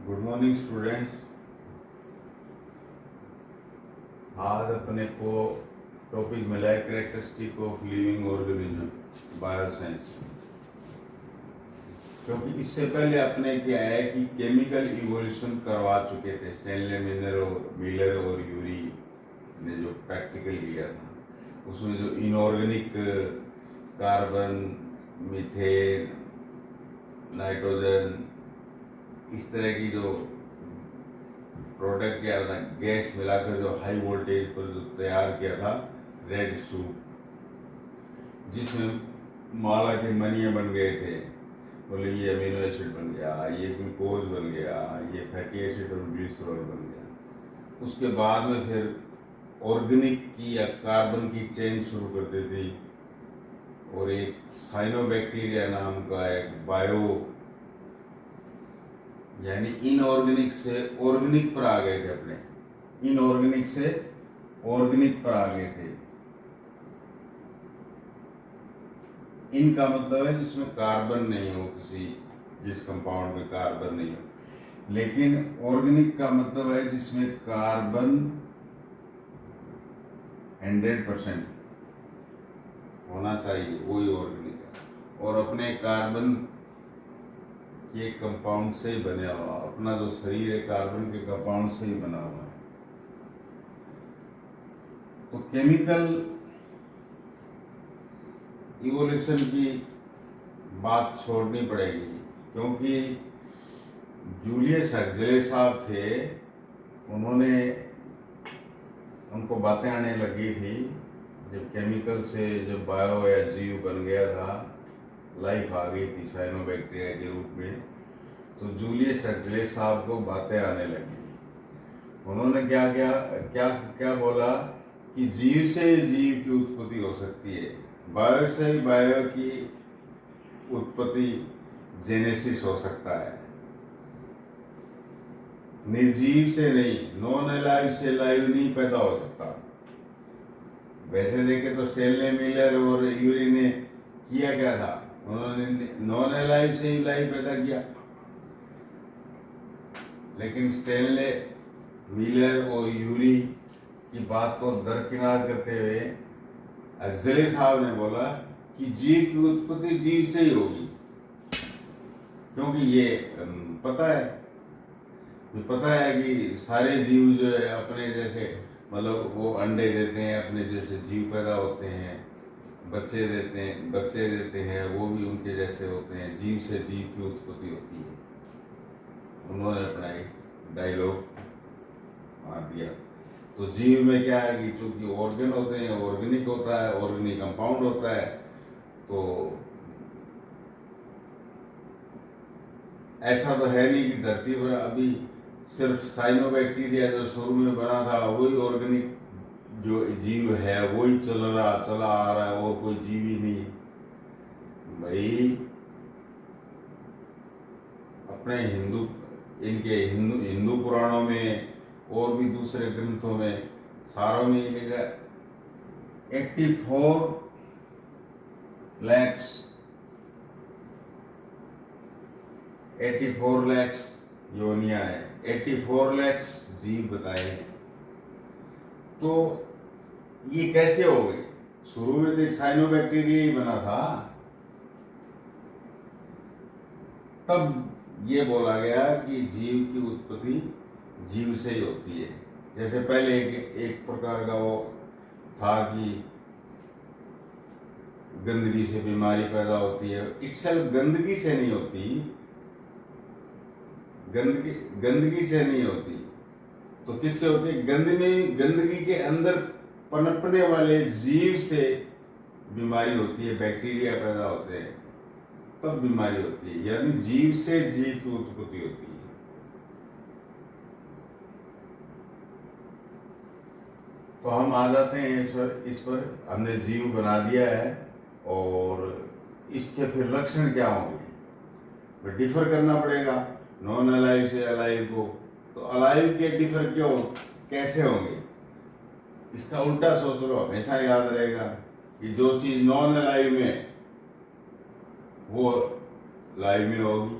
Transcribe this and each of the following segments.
Good morning students. आज अपने को टॉपिक मिला है characteristic of living organism bioscience. क्योंकि इससे पहले अपने क्या है कि केमिकल इवोल्यूशन करवा चुके थे स्टैनले मिलर और यूरी ने जो प्रैक्टिकल किया था, उसमें जो इनऑर्गेनिक कार्बन, मीथेन, नाइट्रोजन, इस तरह की जो प्रोडक्ट या गैस मिलाकर जो हाई वोल्टेज पर जो तैयार किया था रेड सूप, जिसमें माला के मनिये बन गए थे। बोले ये अमीनो एसिड बन गया, ये ग्लूकोज बन गया, ये फैटी एसिड और ग्लिसरॉल बन गया। उसके बाद में फिर ऑर्गेनिक की या कार्बन की चेन शुरू कर दी थी और एक साइनोबैक्टीरिया नाम का एक बायो यानी इनऑर्गेनिक से ऑर्गेनिक पर आ गए थे। अपने इनऑर्गेनिक से ऑर्गेनिक पर आ गए थे। इनका मतलब है जिसमें कार्बन नहीं हो, जिस कंपाउंड में कार्बन नहीं हो। लेकिन ऑर्गेनिक का मतलब है जिसमें कार्बन 100% होना चाहिए, वही ऑर्गेनिक है। और अपने कार्बन ये कंपाउंड से ही बना हुआ, अपना जो शरीर है कार्बन के कंपाउंड से ही बना हुआ है। तो केमिकल इवोल्यूशन की बात छोड़नी पड़ेगी, क्योंकि जूलियस हक्सले साहब थे, उनको बातें आने लगी थी जब केमिकल से जब बायो या जीव बन गया था, लाइफ आ गई थी साइनोबैक्टीरिया के रूप में, तो जूलियस हक्सले साहब को बातें आने लगी। उन्होंने क्या बोला कि जीव से जीव की उत्पत्ति हो सकती है, बायो से बायो की उत्पत्ति जेनेसिस हो सकता है, निर्जीव से नहीं, नॉन अलाइव से लाइव नहीं पैदा हो सकता। वैसे देखे तो स्टैनले मिलर और यूरी ने किया क्या था, उन्होंने नॉन अलाइव से ही लाइव पैदा किया। लेकिन स्टैनले मिलर और यूरी की बात को दरकिनार करते हुए हक्सले साहब ने बोला कि जीव की उत्पत्ति जीव से ही होगी, क्योंकि ये पता है कि सारे जीव जो है अपने जैसे, मतलब वो अंडे देते हैं, अपने जैसे जीव पैदा होते हैं, बच्चे देते हैं, वो भी उनके जैसे होते हैं। जीव से जीव की उत्पत्ति होती है। उन्होंने अपना एक डायलॉग मार दिया। तो जीव में क्या है कि चूंकि ऑर्गन होते हैं, ऑर्गेनिक होता है, ऑर्गेनिक कंपाउंड होता है, तो ऐसा तो है नहीं कि धरती पर अभी सिर्फ साइनोबैक्टीरिया जो शुरू में बना था वही ऑर्गेनिक जो जीव है वही चला आ रहा है, और कोई जीव ही नहीं। भाई अपने हिंदू पुराणों में और भी दूसरे ग्रंथों में सारों में ये लिखा 84 लाख योनिया है, 84 लाख जीव बताए। तो ये कैसे हो गई? शुरू में तो एक साइनोबैक्टीरिया ही बना था, तब ये बोला गया कि जीव की उत्पत्ति जीव से ही होती है। जैसे पहले एक प्रकार का वो था कि गंदगी से बीमारी पैदा होती है, इटसेल्फ गंदगी से नहीं होती, गंदगी से नहीं होती तो किससे होती है? गंदगी के अंदर पनपने वाले जीव से बीमारी होती है, बैक्टीरिया पैदा होते हैं, तब बीमारी होती है। यानी जीव से जीव की उत्पत्ति होती है। तो हम आ जाते हैं इस पर हमने जीव बना दिया है, और इसके फिर लक्षण क्या होंगे? डिफर करना पड़ेगा नॉन अलाइव से अलाइव को। तो अलाइव के डिफर कैसे होंगे? इसका उल्टा सोच लो, हमेशा याद रहेगा कि जो चीज नॉन अलाइव में वो लाइव में होगी,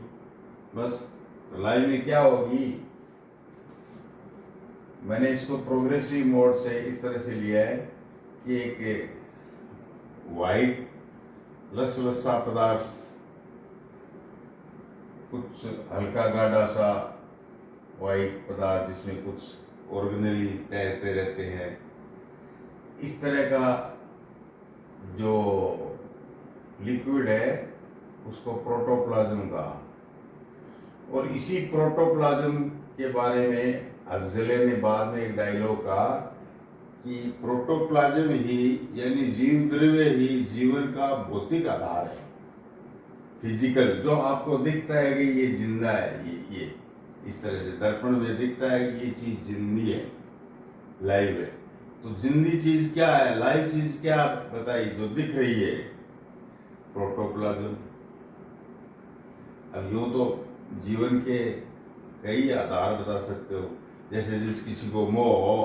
बस। तो लाइफ में क्या होगी, मैंने इसको प्रोग्रेसिव मोड से इस तरह से लिया है कि एक वाइट लसलसा पदार्थ, कुछ हल्का गाढ़ा सा वाइट पदार्थ जिसमें कुछ ऑर्गेनली तैरते रहते हैं, इस तरह का जो लिक्विड है उसको प्रोटोप्लाज्म कहा। और इसी प्रोटोप्लाज्म के बारे में अक्सले ने बाद में एक डायलॉग कहा कि प्रोटोप्लाज्म ही यानी जीव द्रव्य ही जीवन का भौतिक आधार है, फिजिकल, जो आपको दिखता है कि ये जिंदा है, ये इस तरह से दर्पण में दिखता है कि ये चीज जिंदी है, लाइव है। तो जिंदी चीज क्या है, लाइव चीज क्या बताइए जो दिख रही है, प्रोटोप्लाज्म। अब यूं तो जीवन के कई आधार बता सकते हो, जैसे जिस किसी को मोह हो,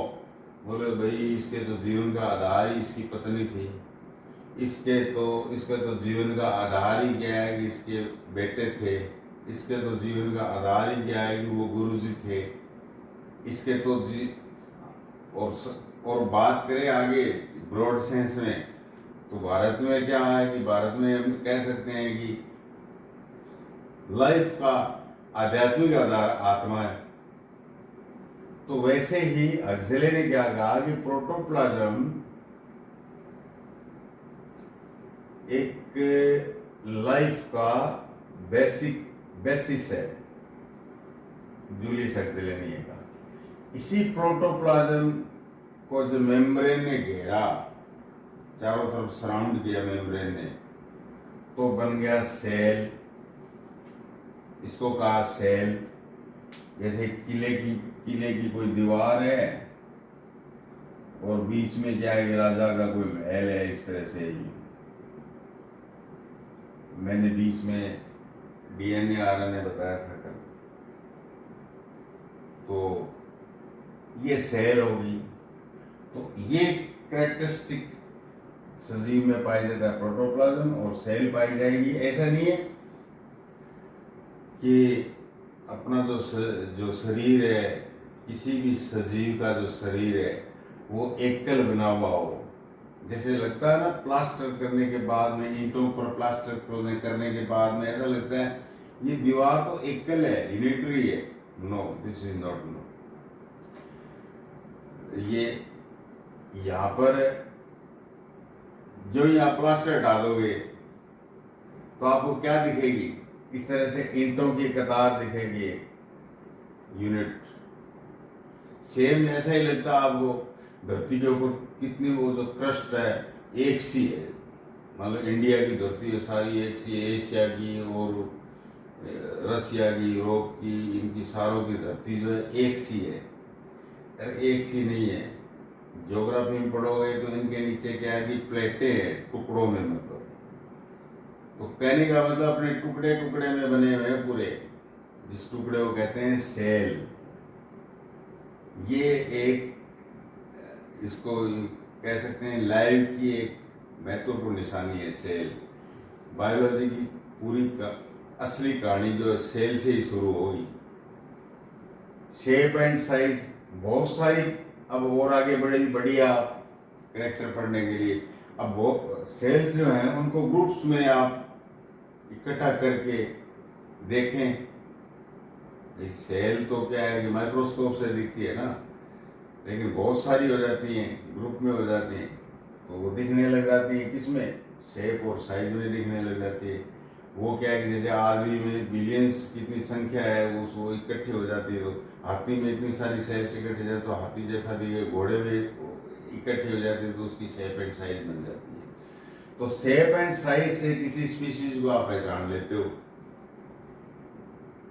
बोले भाई इसके तो जीवन का आधार ही इसकी पत्नी थी, इसके तो जीवन का आधार ही क्या है कि इसके बेटे थे, इसके तो जीवन का आधार ही क्या है कि वो गुरुजी थे, इसके तो और बात करें आगे ब्रॉड सेंस में, तो भारत में क्या है कि भारत में हम कह सकते हैं कि लाइफ का आध्यात्मिक आधार आत्मा है। तो वैसे ही अक्सले ने क्या कहा कि प्रोटोप्लाज्म एक लाइफ का बेसिस है, जूलियस अक्सले ने कहा। इसी प्रोटोप्लाज्म को जो मेम्ब्रेन ने घेरा, चारों तरफ सराउंड किया मेम्ब्रेन ने, तो बन गया सेल। इसको कहा सेल। जैसे किले की कोई दीवार है और बीच में क्या है, राजा का कोई महल है, इस तरह से ही मैंने बीच में डीएनए आरएनए बताया था कल। तो ये सेल होगी। तो ये कैरेक्टरिस्टिक सजीव में पाई जाता है, प्रोटोप्लाज्म और सेल पाई जाएगी। ऐसा नहीं है कि अपना जो शरीर है, किसी भी सजीव का जो शरीर है वो एकल बना हुआ हो। जैसे लगता है ना, प्लास्टर करने के बाद में, ईंटों पर प्लास्टर करने के बाद में ऐसा लगता है ये दीवार तो एकल है, यूनिटरी है। No, this is not no. ये यहाँ पर जो यहाँ प्लास्टर हटा दोगे तो आपको क्या दिखेगी, इस तरह से ईंटों की कतार दिखेगी, यूनिट। सेम ऐसा ही लगता है आपको, धरती के ऊपर कितनी वो जो क्रस्ट है एक सी है। मतलब इंडिया की धरती है सारी एक सी है, एशिया की और रसिया की, यूरोप की, इनकी सारों की धरती जो है एक सी है। अरे एक सी नहीं है, ज्योग्राफी में पढ़ोगे तो इनके नीचे क्या है कि प्लेटें हैं टुकड़ों में, मतलब तो कहने का मतलब अपने टुकड़े टुकड़े में बने हुए हैं पूरे, जिस टुकड़े को कहते हैं सेल। ये एक, इसको कह सकते हैं लाइफ की एक महत्वपूर्ण निशानी है सेल। बायोलॉजी की पूरी असली कहानी जो है सेल से ही शुरू होगी। शेप एंड साइज बहुत सारी, अब और आगे बढ़ी आप कैरेक्टर पढ़ने के लिए। अब वो सेल्स जो हैं उनको ग्रुप्स में आप इकट्ठा करके देखें। सेल तो क्या है कि माइक्रोस्कोप से दिखती है ना, लेकिन बहुत सारी हो जाती हैं, ग्रुप में हो जाती हैं, तो वो दिखने लग जाती है किसमें, शेप और साइज में दिखने लग जाती है। वो क्या है कि जैसे आदमी में बिलियंस कितनी संख्या है वो इकट्ठी हो जाती है, तो हाथी में इतनी सारी सेल्स इकट्ठी हो जाती, तो हाथी जैसा दिखे, घोड़े में इकट्ठी हो जाती है, तो उसकी शेप एंड साइज बन जाती है। तो शेप एंड साइज से किसी स्पीशीज को आप पहचान लेते हो।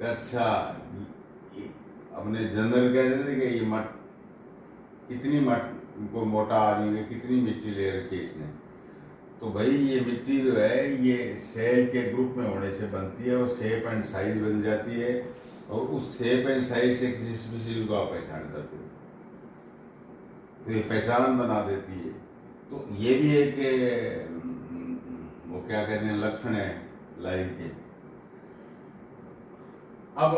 अच्छा, अपने जनरल कह रहे थे कि ये कितनी को मोटा आदमी है, कितनी मिट्टी ले रखी है इसने, तो भाई ये मिट्टी जो है ये सेल के ग्रुप में होने से बनती है और शेप एंड साइज बन जाती है, और उस शेप एंड साइज से किसी स्पीशीज को आप पहचान जाते हो, तो ये पहचान बना देती है। तो ये भी एक वो क्या कहते हैं लक्षण है लाइफ के। अब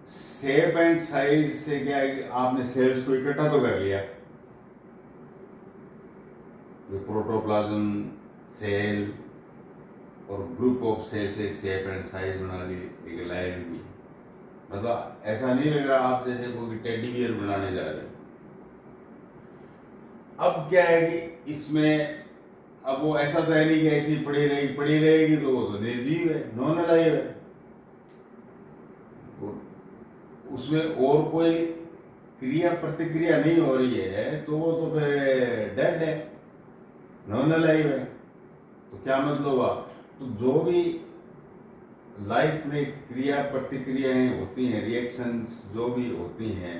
शेप एंड साइज से क्या है कि आपने सेल्स को इकट्ठा तो कर लिया, जो प्रोटोप्लाज्म, सेल और ग्रुप ऑफ सेल से शेप एंड साइज बना ली एक लाइन की। मतलब ऐसा नहीं लग रहा आप जैसे कोई टेडी बियर बनाने जा रहे हो। अब क्या है कि इसमें अब वो ऐसा तो है नहीं कि ऐसी पड़ी रहेगी तो वो तो निर्जीव है, नॉन अलाइव है, उसमें और कोई क्रिया प्रतिक्रिया नहीं हो रही है तो वो तो फिर डेड है, नॉन अलाइव है। तो क्या मतलब हुआ? तो जो भी लाइफ में क्रिया प्रतिक्रियाएं होती हैं, रिएक्शंस जो भी होती हैं,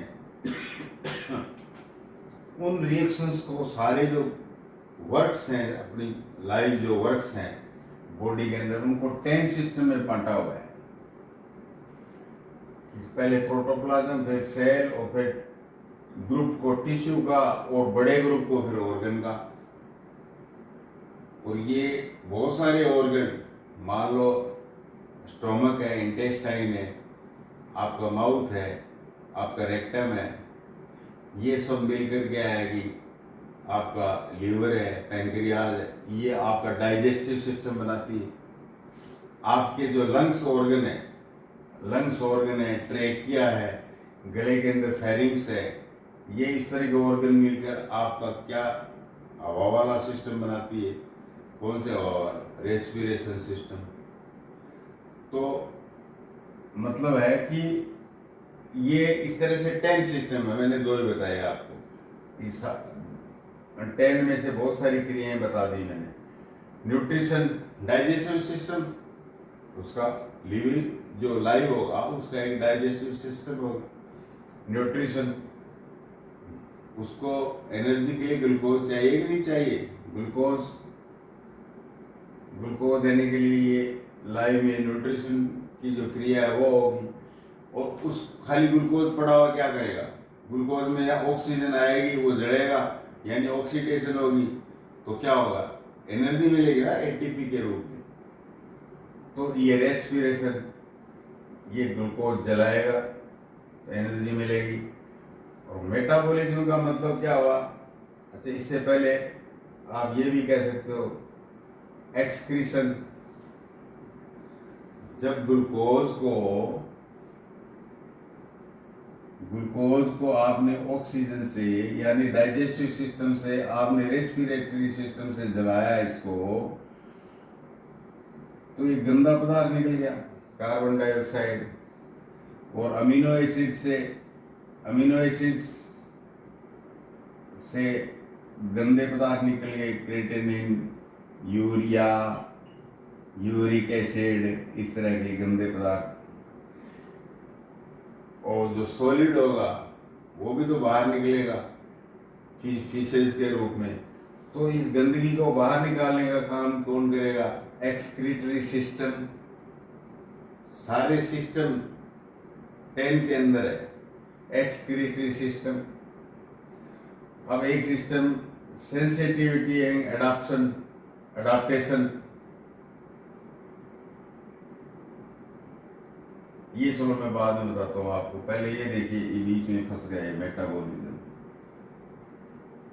उन रिएक्शंस को सारे जो वर्क्स हैं, अपनी लाइफ जो वर्क्स हैं बॉडी के अंदर, उनको 10 सिस्टम में बांटा हुआ है। पहले प्रोटोप्लाज्म, फिर सेल और फिर ग्रुप को टिश्यू का और बड़े ग्रुप को फिर ऑर्गन का। और ये बहुत सारे ऑर्गन, मान लो स्टोमक है, इंटेस्टाइन है, आपका माउथ है, आपका रेक्टम है, ये सब मिलकर क्या है कि आपका लीवर है, पैंक्रियाज है, ये आपका डाइजेस्टिव सिस्टम बनाती है। आपके जो लंग्स ऑर्गन है, ट्रेकिया है, गले के अंदर फेरिंग्स है, ये इस तरह के ऑर्गन मिलकर आपका क्या हवा वाला सिस्टम बनाती है। कौन से हवा वाला? Respiration system. तो मतलब है कि ये इस तरह से 10 सिस्टम है, मैंने 2 ही बताए आपको। इस 10 में से बहुत सारी क्रियाएं बता दी मैंने। न्यूट्रिशन, डाइजेस्टिव सिस्टम, उसका लिविंग जो लाइव होगा उसका एक डाइजेस्टिव सिस्टम होगा। न्यूट्रिशन, उसको एनर्जी के लिए ग्लूकोज चाहिए कि नहीं चाहिए? ग्लूकोज देने के लिए ये लाइव में न्यूट्रिशन की जो क्रिया है वो होगी। और उस खाली ग्लूकोज पड़ा हुआ क्या करेगा? ग्लूकोज में या ऑक्सीजन आएगी, वो जलेगा, यानी ऑक्सीडेशन होगी, तो क्या होगा? एनर्जी मिलेगी ना एटीपी के रूप में। तो ये रेस्पिरेशन, ये ग्लूकोज जलाएगा तो एनर्जी मिलेगी। और मेटाबॉलिज्म का मतलब क्या हुआ? अच्छा, इससे पहले आप ये भी कह सकते हो एक्सक्रीशन। जब ग्लूकोज को आपने ऑक्सीजन से यानी डाइजेस्टिव सिस्टम से, आपने रेस्पिरेटरी सिस्टम से जलाया इसको, तो ये गंदा पदार्थ निकल गया, कार्बन डाइऑक्साइड। और अमीनो एसिड्स से गंदे पदार्थ निकल गए, क्रेटिनिन, यूरिया, यूरिक एसिड, इस तरह के गंदे पदार्थ। और जो सॉलिड होगा वो भी तो बाहर निकलेगा फिशेज के रूप में। तो इस गंदगी को बाहर निकालने का काम कौन करेगा? Excretory system. सारे सिस्टम 10 के अंदर है एक्सक्रीटरी सिस्टम। अब एक सिस्टम सेंसिटिविटी एंड अडाप्टेशन, ये चलो मैं बाद में बताता हूँ आपको। पहले ये देखिए, ये बीच में फंस गए मेटाबॉलिज्म।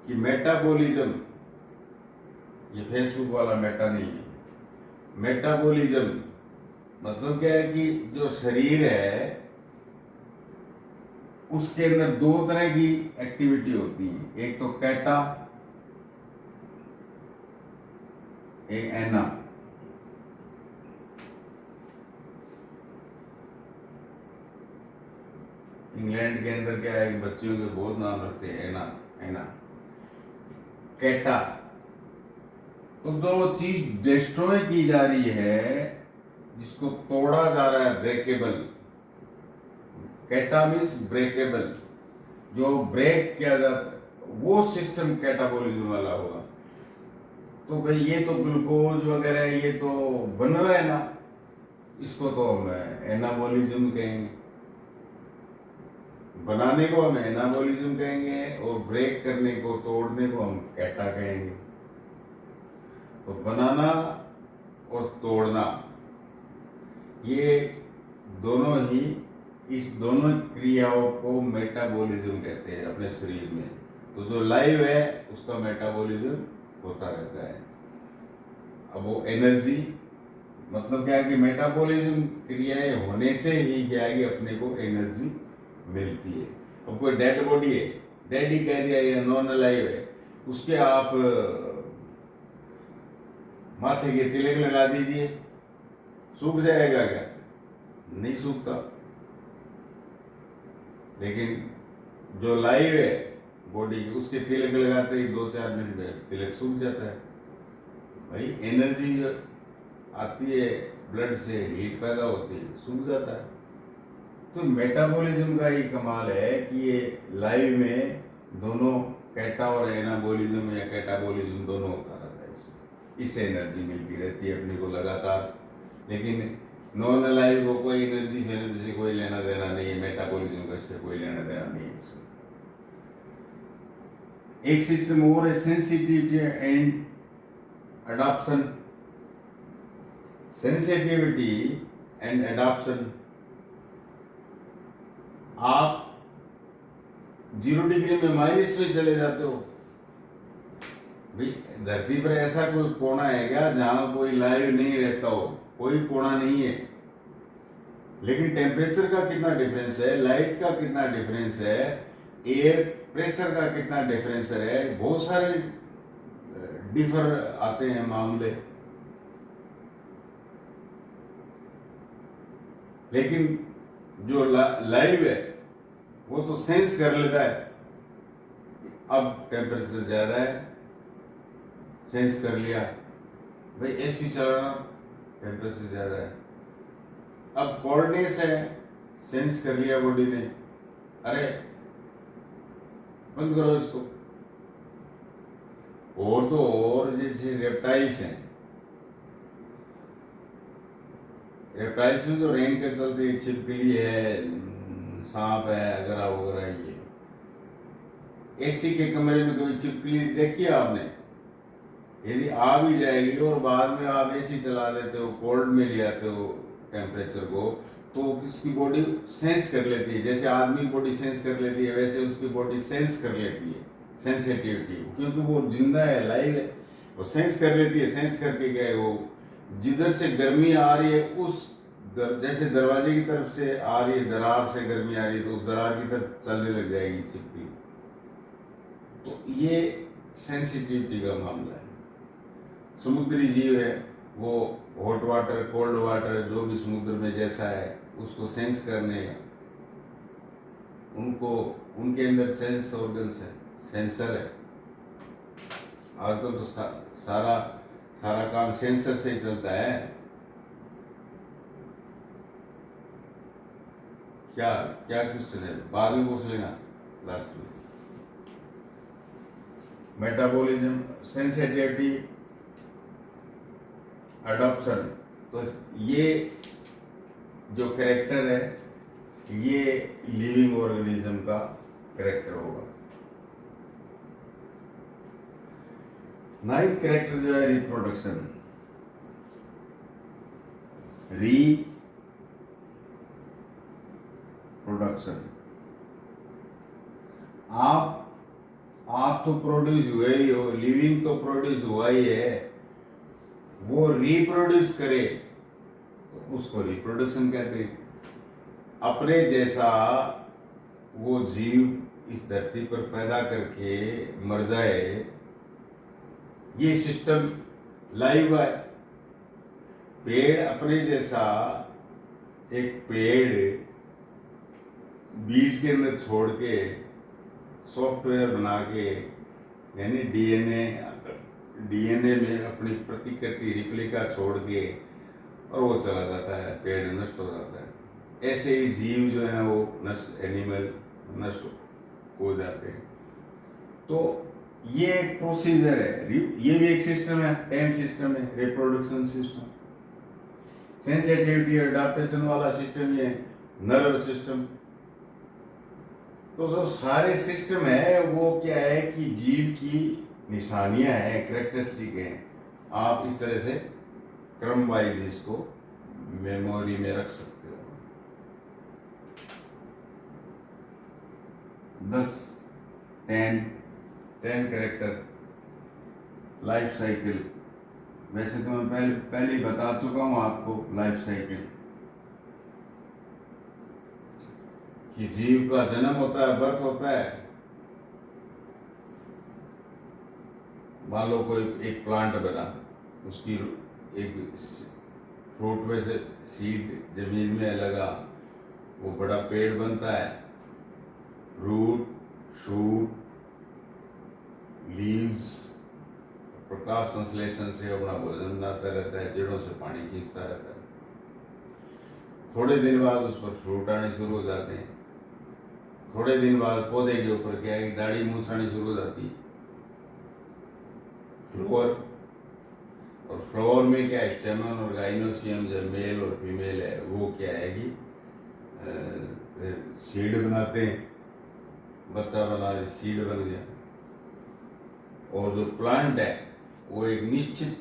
कि मेटाबॉलिज्म ये फेसबुक वाला मेटा नहीं है। मेटाबॉलिज्म मतलब क्या है कि जो शरीर है उसके अंदर 2 तरह की एक्टिविटी होती है, एक तो कैटा, एक एना। इंग्लैंड के अंदर क्या है कि बच्चियों के बहुत नाम रखते हैं, एना, कैटा। तो जो चीज डिस्ट्रॉय की जा रही है, जिसको तोड़ा जा रहा है, ब्रेकेबल। कैटा मीन्स ब्रेकेबल, जो ब्रेक किया जाता है वो सिस्टम कैटाबॉलिज्म वाला होगा। तो भाई ये तो ग्लूकोज वगैरह ये तो बन रहा है ना, इसको तो हम एनाबॉलिज्म कहेंगे। बनाने को हम एनाबॉलिज्म कहेंगे और ब्रेक करने को, तोड़ने को हम कैटा कहेंगे। तो बनाना और तोड़ना ये दोनों ही इस दोनों क्रियाओं को मेटाबॉलिज्म कहते हैं अपने शरीर में। तो जो लाइव है उसका मेटाबॉलिज्म होता रहता है। अब वो एनर्जी मतलब क्या है कि मेटाबॉलिज्म क्रियाएं होने से ही क्या है कि अपने को एनर्जी मिलती है। अब कोई डेड बॉडी है, डेड ही कह दिया या नॉन अलाइव है, उसके आप माथे के तिलक लगा दीजिए, सूख जाएगा क्या? नहीं सूखता। लेकिन जो लाइव है बॉडी की, उसके तिलक लगाते ही 2-4 मिनट में तिलक सूख जाता है। भाई एनर्जी जो आती है ब्लड से, हीट पैदा होती है, सूख जाता है। तो मेटाबॉलिज्म का ही कमाल है कि ये लाइव में दोनों कैटा और एनाबॉलिज्म या कैटाबॉलिज्म दोनों होता रहता है। इससे एनर्जी मिलती रहती है अपने को लगातार। लेकिन नॉन अलाइव को कोई एनर्जी से कोई लेना देना नहीं है, मेटाबॉलिज्म का इससे कोई लेना देना नहीं है। एक सिस्टम और है, sensitivity and adoption. Sensitivity and adoption, आप 0 डिग्री में माइनस में चले जाते हो। भाई धरती पर ऐसा कोई कोना है क्या जहां कोई लाइव नहीं रहता हो? कोई कोना नहीं है। लेकिन टेम्परेचर का कितना डिफरेंस है, लाइट का कितना डिफरेंस है, एयर प्रेशर का कितना डिफरेंस है, बहुत सारे डिफर आते हैं मामले। लेकिन जो लाइव है वो तो सेंस कर लेता है, अब टेम्परेचर ज्यादा है, सेंस कर लिया। भाई एसी चलाना, टेम्परेचर ज्यादा है। अब कोल्डनेस है, सेंस कर लिया बॉडी ने, अरे बंद करो इसको। और तो और जैसे रेप्टाइल्स हैं, रेप्टाइल्स में जो रेंग कर चलते हैं, छिपकली है, सांप है, अगरा वगैरह, ये एसी के कमरे में कभी छिपकली देखी है आपने? यदि आ भी जाएगी और बाद में आप एसी चला देते हो, कोल्ड में ले आते हो टेम्परेचर को, तो उसकी बॉडी सेंस कर लेती है। जैसे आदमी बॉडी सेंस कर लेती है, वैसे उसकी बॉडी सेंस कर लेती है, सेंसिटिविटी, क्योंकि वो जिंदा है, लाइव है, वो सेंस कर लेती है। सेंस करके क्या है, वो जिधर से गर्मी आ रही है उस जैसे दरवाजे की तरफ से आ रही है, दरार से गर्मी आ रही है, तो उस दरार की तरफ चलने लग जाएगी छिपकली। तो ये सेंसिटिविटी का मामला है। समुद्री जीव है, वो हॉट वाटर, कोल्ड वाटर, जो भी समुद्र में जैसा है उसको सेंस करने, उनको उनके अंदर सेंस ऑर्गन्स है, सेंसर है। आजकल तो सारा काम सेंसर से ही चलता है। क्या क्वेश्चन है? बाद में पूछ लेना लास्ट में। मेटाबॉलिज्म, सेंसिटिविटी, अडॉप्शन, तो ये जो कैरेक्टर है ये लिविंग ऑर्गेनिज्म का कैरेक्टर होगा। 9th कैरेक्टर जो है रिप्रोडक्शन। प्रोडक्शन, आप तो प्रोड्यूस हुए ही हो, लिविंग तो प्रोड्यूस हुआ ही है, वो रिप्रोड्यूस करे तो उसको रिप्रोडक्शन कहते हैं। अपने जैसा वो जीव इस धरती पर पैदा करके मर जाए, ये सिस्टम लाइव है। पेड़ अपने जैसा एक पेड़ बीज के अंदर छोड़ के सॉफ्टवेयर बना के, यानी डीएनए में अपनी प्रतिकृति रिप्लिका छोड़ के, और वो चला जाता है, पेड़ नष्ट हो जाता है। ऐसे ही जीव जो है वो एनिमल नष्ट हो जाते हैं। तो ये एक प्रोसीजर है, ये भी एक सिस्टम है, 10 सिस्टम है, रिप्रोडक्शन सिस्टम, सेंसिटिविटी अडॉप्टेशन वाला सिस्टम, ये नर्व सिस्टम। तो जो सारे सिस्टम है वो क्या है कि जीव की निशानियां हैं, कैरेक्टरिस्टिक हैं। आप इस तरह से क्रम वाइज इसको मेमोरी में रख सकते हो। 10 10 10 कैरेक्टर लाइफ साइकिल। वैसे तो मैं पहले ही बता चुका हूँ आपको लाइफ साइकिल कि जीव का जन्म होता है, बर्थ होता है। मान लो कोई एक प्लांट बना, उसकी एक फ्रूट में से सीड जमीन में लगा, वो बड़ा पेड़ बनता है। रूट, शूट, लीव्स, प्रकाश संश्लेषण से अपना भोजन बनाता रहता है, जड़ों से पानी खींचता रहता है। थोड़े दिन बाद उस पर फ्रूट आने शुरू हो जाते हैं। थोड़े दिन बाद पौधे के ऊपर क्या है, दाढ़ी मूछ आनी शुरू हो जाती है, फ्लोअर। और फ्लोअर में क्या है, स्टेमन और गाइनोसियम जो मेल और फीमेल है, वो क्या है कि सीड बनाते हैं, बच्चा बना, सीड बन गया। और जो प्लांट है वो एक निश्चित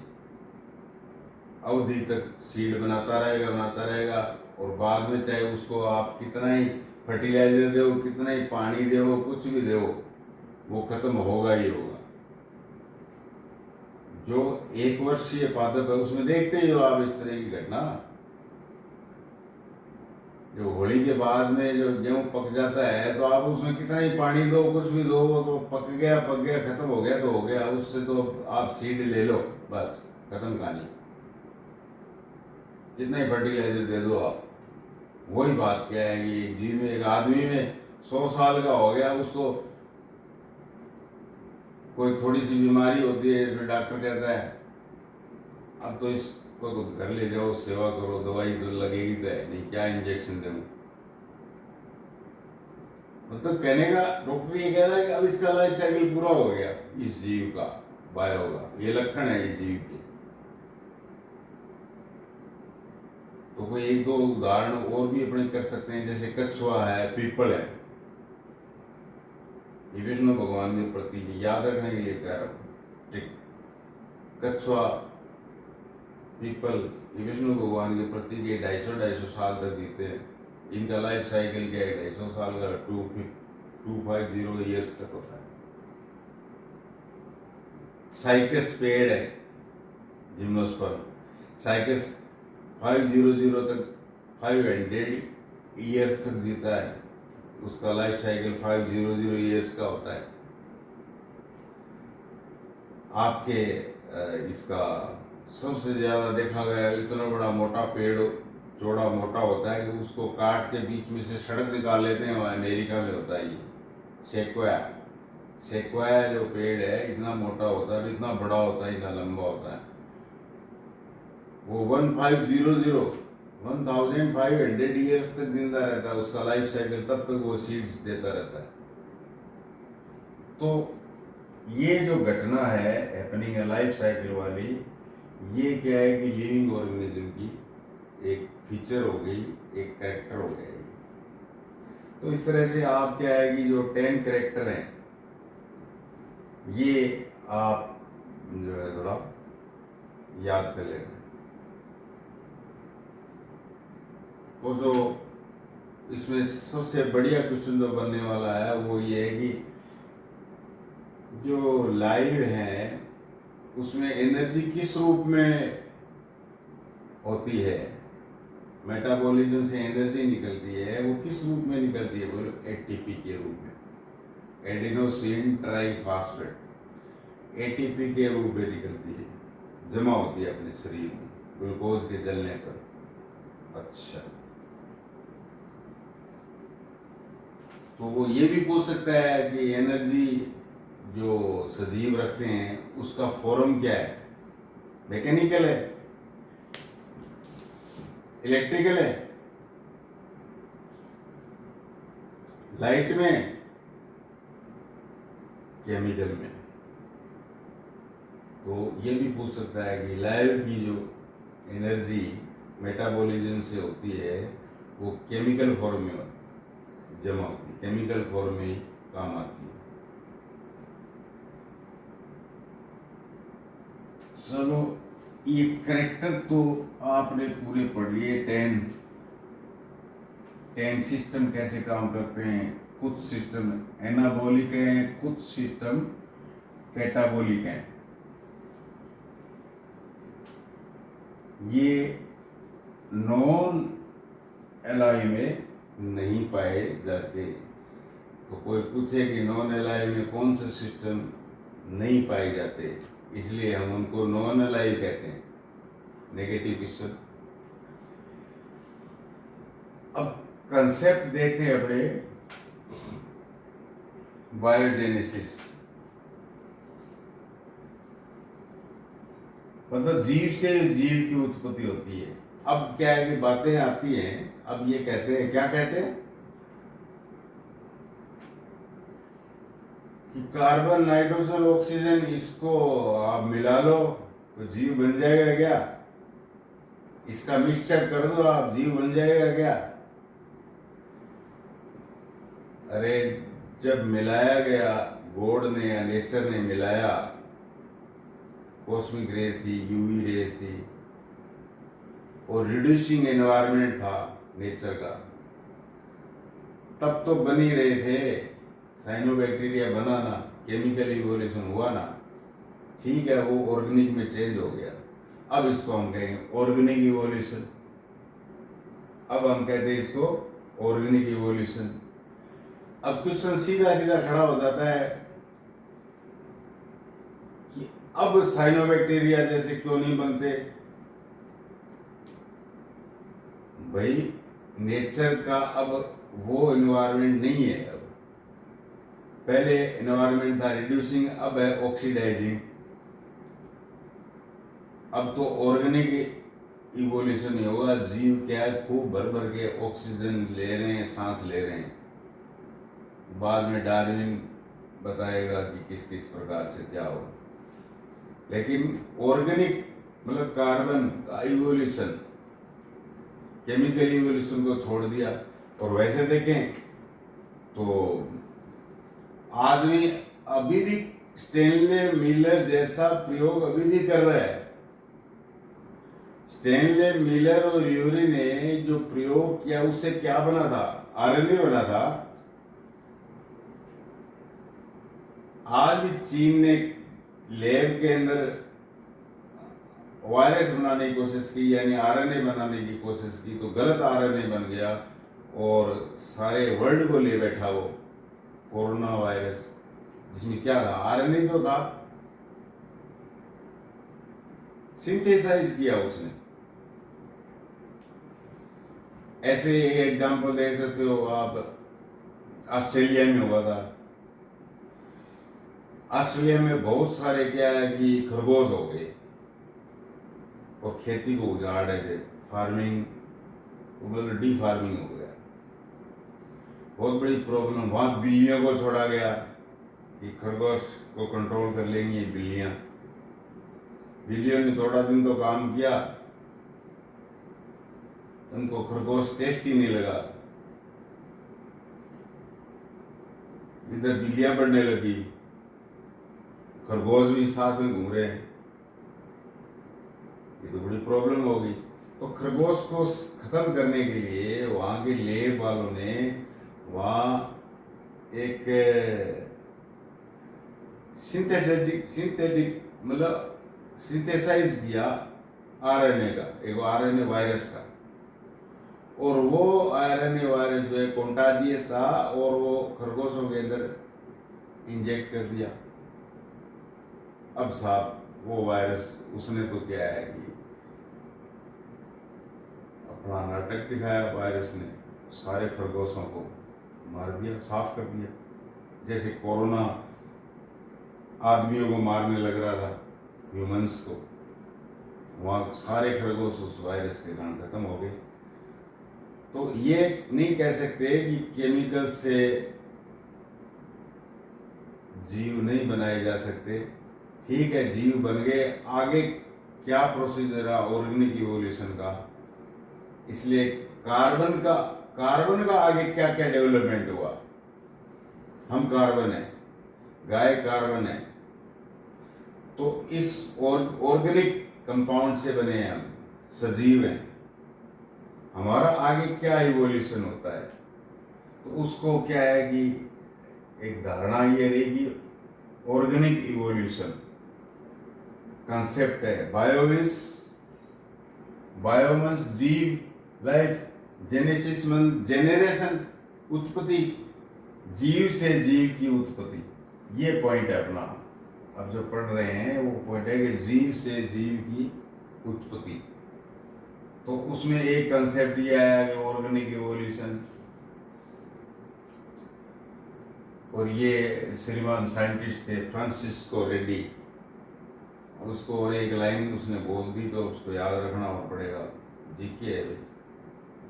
अवधि तक सीड बनाता रहेगा और बाद में चाहे उसको आप कितना ही फर्टिलाइजर दो, कितना ही पानी दो, कुछ भी दो, वो खत्म होगा ही होगा। जो 1 वर्षीय पादप है उसमें देखते ही हो आप इस तरह की घटना। जो होली के बाद में जो गेहूं पक जाता है तो आप उसमें कितना ही पानी दो, कुछ भी दो, वो तो पक गया, खत्म हो गया तो हो गया। उससे तो आप सीड ले लो, बस खत्म कहानी। कितना ही फर्टिलाइजर दे दो आप। वही बात क्या है कि जीव में, एक आदमी में 100 साल का हो गया, उसको कोई थोड़ी सी बीमारी होती है, फिर डॉक्टर कहता है अब तो इसको तो घर ले जाओ, सेवा करो, दवाई तो लगेगी तो है नहीं, क्या इंजेक्शन दूं। मतलब कहने का डॉक्टर ये कह रहा है कि अब इसका लाइफ साइकिल पूरा हो गया, इस जीव का, बायो का। ये लक्षण है इस जीव के। तो कोई 1-2 उदाहरण और भी अपने कर सकते हैं, जैसे कछुआ है, पीपल है। ये विष्णु भगवान के प्रति याद रखने के लिए कह रहा हूँ। ठीक, कछुआ, पीपल, ये विष्णु भगवान के प्रति ये 250 साल तक जीते हैं। इनका लाइफ साइकिल क्या है, 250 साल का, 250 ईयर्स तक होता है। साइकस पेड़ है, जिम्नोस्पर्म, साइकस 500 तक, 500 ईयर्स तक जीता है। उसका लाइफ साइकिल 500 ईयर्स का होता है। आपके इसका सबसे ज़्यादा देखा गया, इतना बड़ा मोटा पेड़, चौड़ा मोटा होता है कि उसको काट के बीच में से सड़क निकाल लेते हैं। वहाँ अमेरिका में होता है ये सेक्वाया जो पेड़ है, इतना मोटा होता है, इतना बड़ा होता है, इतना लंबा होता है। वो 1500 ईयर्स तक जिंदा रहता है। उसका लाइफ साइकिल, तब तक वो सीड्स देता रहता है। तो ये जो घटना है हैपनिंग है लाइफ साइकिल वाली, ये क्या है कि लिविंग ऑर्गेनिज्म की एक फीचर हो गई, एक कैरेक्टर हो गया। तो इस तरह से आप क्या है कि जो 10 कैरेक्टर हैं, ये आप जो है थोड़ा याद कर लेना। तो जो इसमें सबसे बढ़िया क्वेश्चन जो बनने वाला है वो ये है कि जो लाइव है उसमें एनर्जी किस रूप में होती है, मेटाबॉलिज्म से एनर्जी निकलती है, वो किस रूप में निकलती है? बोलो एटीपी के रूप में, एडिनोसिन ट्राइफॉस्फेट, एटीपी के रूप में निकलती है, जमा होती है अपने शरीर में ग्लूकोज के जलने पर। अच्छा, तो वो ये भी पूछ सकता है कि एनर्जी जो सजीव रखते हैं उसका फॉर्म क्या है, मैकेनिकल है, इलेक्ट्रिकल है, लाइट में, केमिकल में। तो ये भी पूछ सकता है कि लाइव की जो एनर्जी मेटाबॉलिज्म से होती है वो केमिकल फॉर्म में जमा होती है, केमिकल फॉर्म में ही काम आती है। चलो, ये कैरेक्टर तो आपने पूरे पढ़ लिए 10। 10 सिस्टम कैसे काम करते हैं। कुछ सिस्टम एनाबॉलिक हैं, कुछ सिस्टम कैटाबॉलिक हैं। ये नॉन एलॉय में नहीं पाए जाते। तो कोई पूछे कि नॉन एलॉय में कौन से सिस्टम नहीं पाए जाते, इसलिए हम उनको नॉन एलॉय कहते हैं, नेगेटिव क्वेश्चन। अब कंसेप्ट देखते हैं अपने बायोजेनेसिस, मतलब जीव से जीव की उत्पत्ति होती है। अब क्या है कि बातें आती हैं, अब ये कहते हैं, क्या कहते हैं कि कार्बन नाइट्रोजन ऑक्सीजन इसको आप मिला लो तो जीव बन जाएगा क्या, इसका मिक्सचर कर दो आप, जीव बन जाएगा क्या। अरे जब मिलाया गया, गॉड ने या नेचर ने मिलाया, कॉस्मिक रेज थी, यूवी रेज थी, और रिड्यूसिंग एनवायरनमेंट था नेचर का, तब तो बन ही रहे थे। साइनोबैक्टीरिया बना ना, केमिकल इवोल्यूशन हुआ ना, ठीक है, वो ऑर्गेनिक में चेंज हो गया। अब इसको हम कहेंगे ऑर्गेनिक इवोल्यूशन। अब हम कहते हैं इसको ऑर्गेनिक इवोल्यूशन। अब क्वेश्चन सीधा सीधा खड़ा हो जाता है कि अब साइनोबैक्टीरिया जैसे क्यों नहीं बनते। भाई नेचर का अब वो एनवायरनमेंट नहीं है। अब पहले एनवायरनमेंट था रिड्यूसिंग, अब है ऑक्सीडाइजिंग। अब तो ऑर्गेनिक इवोल्यूशन ही होगा। जीव क्या है, खूब भर भर के ऑक्सीजन ले रहे हैं, सांस ले रहे हैं। बाद में डार्विन बताएगा कि किस किस प्रकार से क्या हो। लेकिन ऑर्गेनिक मतलब कार्बन का इवोल्यूशन, केमिकल इवोल्यूशन को छोड़ दिया। और वैसे देखें तो आदमी अभी भी स्टेनले मिलर जैसा प्रयोग अभी भी कर रहा है। स्टेनले मिलर और यूरी ने जो प्रयोग किया उससे क्या बना था, आरएनए बना था। आज भी चीन ने लैब के अंदर वायरस बनाने की कोशिश की, यानी आरएनए बनाने की कोशिश की, तो गलत आरएनए बन गया और सारे वर्ल्ड को ले बैठा वो कोरोना वायरस, जिसमें क्या था, आरएनए तो था, सिंथेसाइज किया उसने। ऐसे एक एग्जांपल देख सकते हो आप, ऑस्ट्रेलिया में हुआ था। ऑस्ट्रेलिया में बहुत सारे क्या है कि खरगोश हो गए और खेती को उजाड़ रहे थे, फार्मिंग मतलब डी फार्मिंग हो गया, बहुत बड़ी प्रॉब्लम। वहां बिल्लियों को छोड़ा गया कि खरगोश को कंट्रोल कर लेंगी ये बिल्लियां। बिल्लियों ने थोड़ा दिन तो काम किया, उनको खरगोश टेस्ट ही नहीं लगा, इधर बिल्लियां बढ़ने लगी, खरगोश भी साथ में घूम रहे हैं, ये तो बड़ी प्रॉब्लम होगी। तो खरगोश को खत्म करने के लिए वहां के लेब वालों ने वहां एक सिंथेटिक मतलब सिंथेसाइज किया आरएनए का, एक आरएनए वायरस का। और वो आरएनए वायरस जो है कॉन्टाजियस था और वो खरगोशों के अंदर इंजेक्ट कर दिया। अब साहब वो वायरस, उसने तो क्या है कि अपना नाटक दिखाया, वायरस ने सारे खरगोशों को मार दिया, साफ कर दिया। जैसे कोरोना आदमियों को मारने लग रहा था, ह्यूमंस को, वहाँ सारे खरगोश उस वायरस के कारण खत्म हो गए। तो ये नहीं कह सकते कि केमिकल से जीव नहीं बनाए जा सकते। ठीक है, जीव बन गए, आगे क्या प्रोसीजर है ऑर्गेनिक इवोल्यूशन का, इसलिए कार्बन का आगे क्या क्या डेवलपमेंट हुआ। हम कार्बन है, गाय कार्बन है, तो इस ऑर्गेनिक कंपाउंड से बने हैं हम, सजीव हैं। हमारा आगे क्या इवोल्यूशन होता है, तो उसको क्या है कि एक धारणा ये रहेगी, ऑर्गेनिक इवोल्यूशन कंसेप्ट है। बायोमस जीव, लाइफ, जेनेसिस मतलब जेनरेशन, उत्पत्ति, जीव से जीव की उत्पत्ति, ये पॉइंट है अपना। अब जो पढ़ रहे हैं वो पॉइंट है कि जीव से जीव की उत्पत्ति। तो उसमें एक कंसेप्ट ये आया कि ऑर्गेनिक इवोल्यूशन, और ये श्रीमान साइंटिस्ट थे फ्रांसिस्को रेड्डी, और उसको और एक लाइन उसने बोल दी तो उसको याद रखना और पड़ेगा, जीके है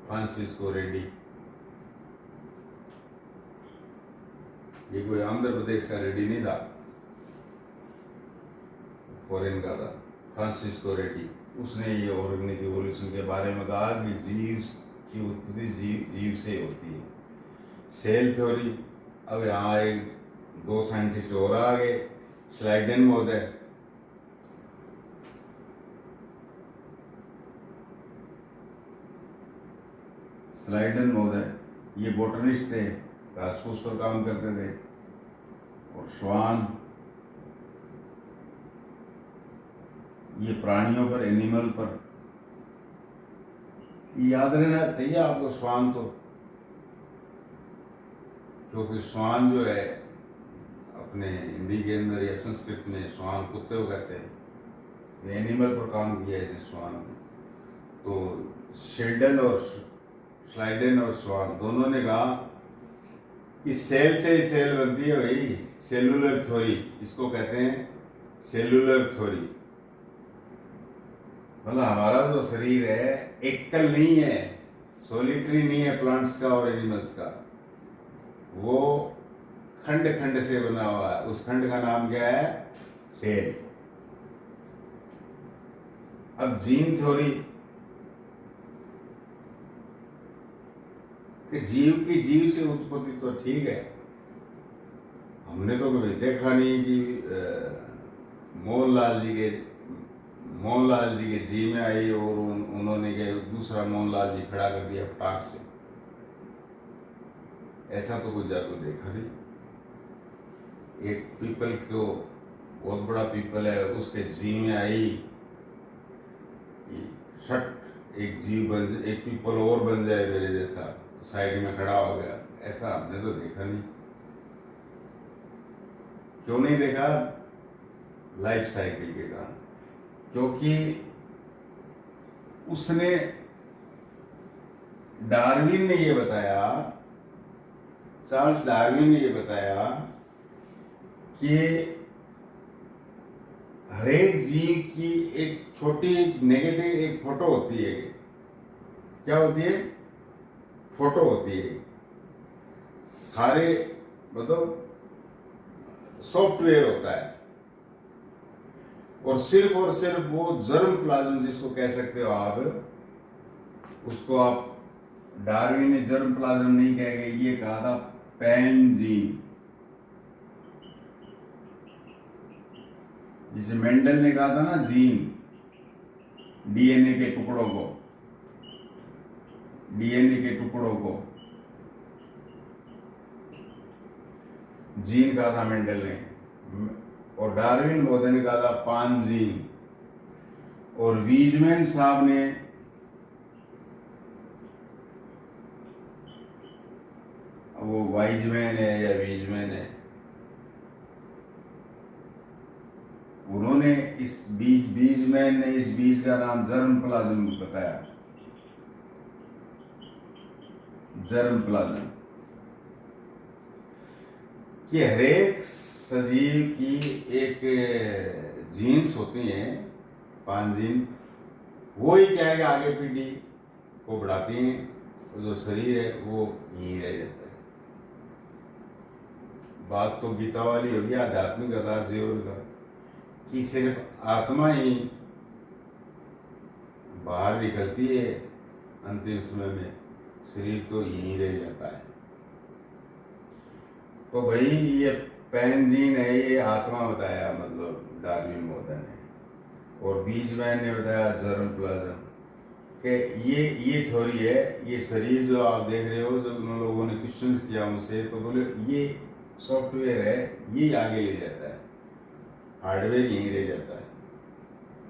फ्रांसिस्को रेड्डी। ये कोई आंध्र प्रदेश का रेड्डी नहीं था, फॉरेन का था, फ्रांसिस्को रेड्डी। उसने ये ऑर्गेनिक इवोल्यूशन के बारे में कहा कि जीव की उत्पत्ति जीव से होती है। सेल थ्योरी, अब यहाँ एक दो साइंटिस्ट और आ गए, स्लाइडेन महोदय, ये बोटनिस्ट थे, घास-फूस पर काम करते थे। और श्वान, ये प्राणियों पर, एनिमल पर, याद रहना चाहिए आपको श्वान तो, क्योंकि श्वान जो है अपने हिंदी के अंदर या संस्कृत में श्वान कुत्ते को कहते हैं, ये एनिमल पर काम किया है श्वान ने। तो स्लाइडेन और श्वान दोनों ने कहा कि सेल से ही सेल बनती है भाई, सेलुलर थ्योरी, इसको कहते हैं सेलुलर थ्योरी। मतलब हमारा जो शरीर है एकल नहीं है, सॉलिटरी नहीं है प्लांट्स का और एनिमल्स का, वो खंड खंड से बना हुआ है। उस खंड का नाम क्या है? सेल। अब जीन थ्योरी कि जीव की जीव से उत्पत्ति तो ठीक है, हमने तो कभी देखा नहीं कि मोहनलाल जी के जी में आई और उन्होंने के दूसरा मोहनलाल जी खड़ा कर दिया फटाक से, ऐसा तो कुछ जादू देखा नहीं। एक पीपल को, बहुत बड़ा पीपल है, उसके जी में आई शट एक जीव एक पीपल और बन जाए मेरे जैसा, तो साइड में खड़ा हो गया, ऐसा हमने तो देखा नहीं। क्यों नहीं देखा? लाइफ साइकिल के कारण, क्योंकि उसने, डार्विन ने ये बताया, चार्ल्स डार्विन ने ये बताया कि हरेक जीव की एक छोटी नेगेटिव एक फोटो होती है। क्या होती है? फोटो होती है। सारे मतलब सॉफ्टवेयर होता है, और सिर्फ वो जर्म प्लाज्म जिसको कह सकते हो आप, उसको आप, डार्विन ने जर्म प्लाज्म नहीं कह के ये कहा था पैन जीन, जिसे मेंडल ने कहा था ना जीन, डीएनए के टुकड़ों को, जीन कहा था मेंडल ने, और डार्विन महोदय ने कहा था पान जीन, और वीजमैन साहब ने वो वाइजमैन है या वीजमैन है, उन्होंने इस बीजमैन ने इस बीज का नाम जर्म प्लाज्म बताया, जर्म प्लाज्म, कि हरेक सजीव की एक जीन्स होती हैं, 5 जीन, वो ही क्या है कि आगे पीढ़ी को बढ़ाती हैं, और जो शरीर है वो यहीं रह जाता है। बात तो गीता वाली होगी, आध्यात्मिक आधार जीवन का, कि सिर्फ आत्मा ही बाहर निकलती है अंतिम समय में, शरीर तो यहीं रह जाता है। तो भाई ये पेंजीन है, ये आत्मा बताया, मतलब डार्विन महोदय ने, और बीजमैन ने बताया जर्म प्लाज्म। कि ये थ्योरी है, ये शरीर जो आप देख रहे हो, जब उन लोगों ने क्वेश्चन किया उनसे तो बोले ये सॉफ्टवेयर है, ये आगे ले जाता है, हार्डवेयर यहीं रह जाता है।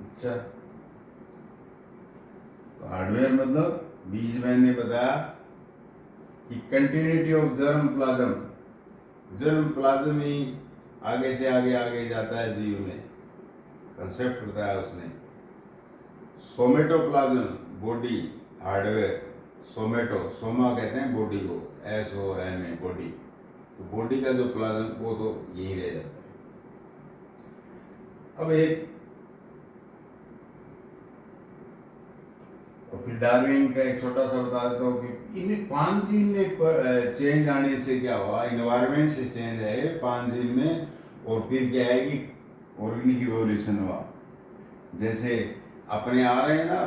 अच्छा, तो हार्डवेयर मतलब बीजमैन ने बताया कि कंटिन्यूटी ऑफ जर्म प्लाज्म ही आगे से आगे आगे जाता है जीव में, कंसेप्ट बताया उसने। सोमेटोप्लाज्म बॉडी हार्डवेयर, सोमा कहते हैं बॉडी को, SOMA बॉडी, तो बॉडी का जो प्लाज्म वो तो यही रह जाता है। अब एक और फिर डार्विन का एक छोटा सा बता देता हूँ कि इनमें 5 जीन में चेंज आने से क्या हुआ, इन्वायरमेंट से चेंज आए 5 जीन में, और फिर क्या है कि ऑर्गेनिक इवोल्यूशन हुआ। जैसे अपने आ रहे हैं ना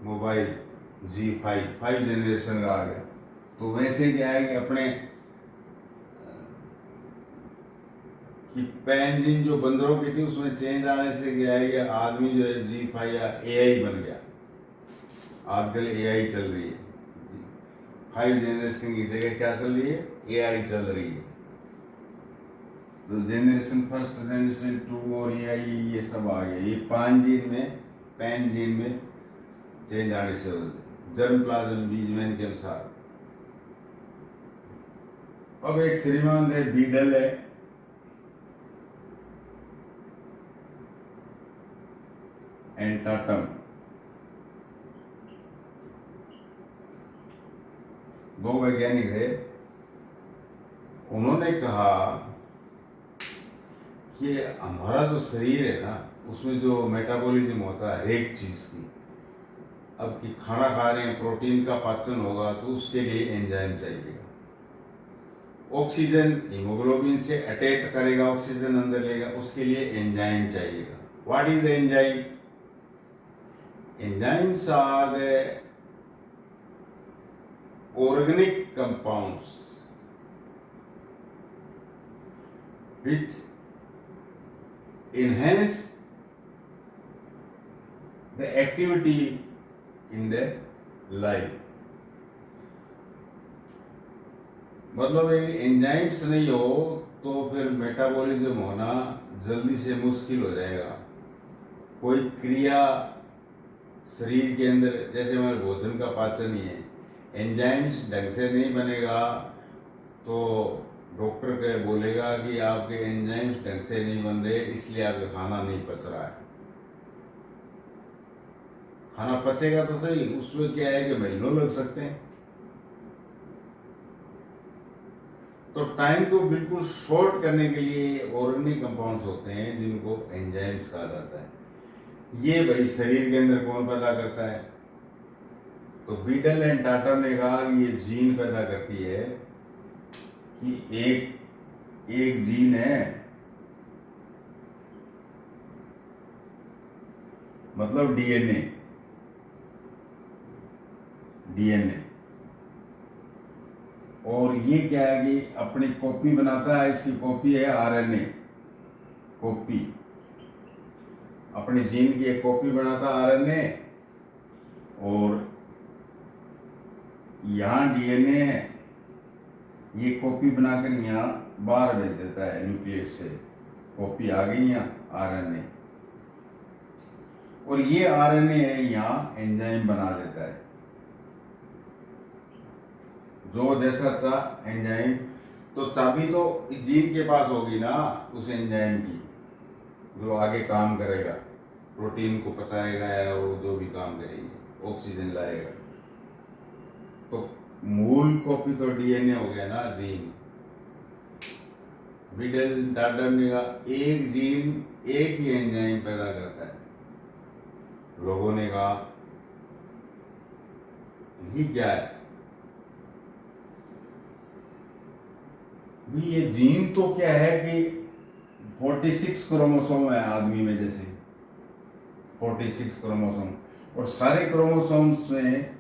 मोबाइल G5 जनरेशन का आ गया, तो वैसे क्या है कि अपने कि पैंजिन जो बंदरों की थी उसमें चेंज आने से क्या है कि आदमी जो है G5 या AI बन गया। आजकल AI चल रही है, 5 जनरेशन की जगह क्या चल रही है, AI चल रही है। तो जनरेशन 1, जनरेशन 2 और AI ये सब आ गया। ये 5 जीन में, पैन जीन में चेंज आने से जर्म प्लाज्म बीजमैन के अनुसार। अब एक श्रीमान है बीडल है, एंटाटम, 2 वैज्ञानिक थे। उन्होंने कहा कि हमारा जो शरीर है ना उसमें जो मेटाबॉलिज्म होता है हर एक चीज की, अब कि खाना खा रहे हैं, प्रोटीन का पाचन होगा तो उसके लिए एंजाइम चाहिएगा। ऑक्सीजन हीमोग्लोबिन से अटैच करेगा, ऑक्सीजन अंदर लेगा, उसके लिए एंजाइम चाहिएगा। What is the enzyme? Enzymes are the organic compounds which enhance the activity in the life। मतलब एंजाइम्स नहीं हो तो फिर मेटाबॉलिज्म होना जल्दी से मुश्किल हो जाएगा। कोई क्रिया शरीर के अंदर, जैसे हमारे भोजन का पाचन ही है, एंजाइम्स ढंग से नहीं बनेगा तो डॉक्टर के बोलेगा कि आपके एंजाइम्स ढंग से नहीं बन रहे, इसलिए आपका खाना नहीं पच रहा है। खाना पचेगा तो सही, उसमें क्या है कि महीनों लग सकते हैं। तो टाइम को बिल्कुल शॉर्ट करने के लिए ऑर्गेनिक कंपाउंड्स होते हैं जिनको एंजाइम्स कहा जाता है। ये भाई शरीर के अंदर कौन पैदा करता है? तो बीटल एंड टाटा ने कहा कि ये जीन पैदा करती है कि एक जीन है, मतलब डीएनए और ये क्या है कि अपनी कॉपी बनाता है, इसकी कॉपी है आरएनए कॉपी, अपने जीन की एक कॉपी बनाता है आरएनए, और यहाँ डीएनए है, ये कॉपी बनाकर यहाँ बाहर भेज देता है न्यूक्लियस से, कॉपी आ गई यहाँ आरएनए, और ये आरएनए यहाँ एंजाइम बना देता है जो जैसा चाह एंजाइम। तो चाबी तो इस जीन के पास होगी ना उस एंजाइम की, जो आगे काम करेगा, प्रोटीन को पचाएगा या वो जो भी काम करेगी, ऑक्सीजन लाएगा। तो मूल कॉपी तो डीएनए हो गया ना, जीन। बीडल टाटा ने कहा एक जीन एक ही एंजाइम पैदा करता है। लोगों ने कहा ये क्या है? ये जीन तो क्या है कि 46 क्रोमोसोम है आदमी में, जैसे 46 क्रोमोसोम, और सारे क्रोमोसोम्स में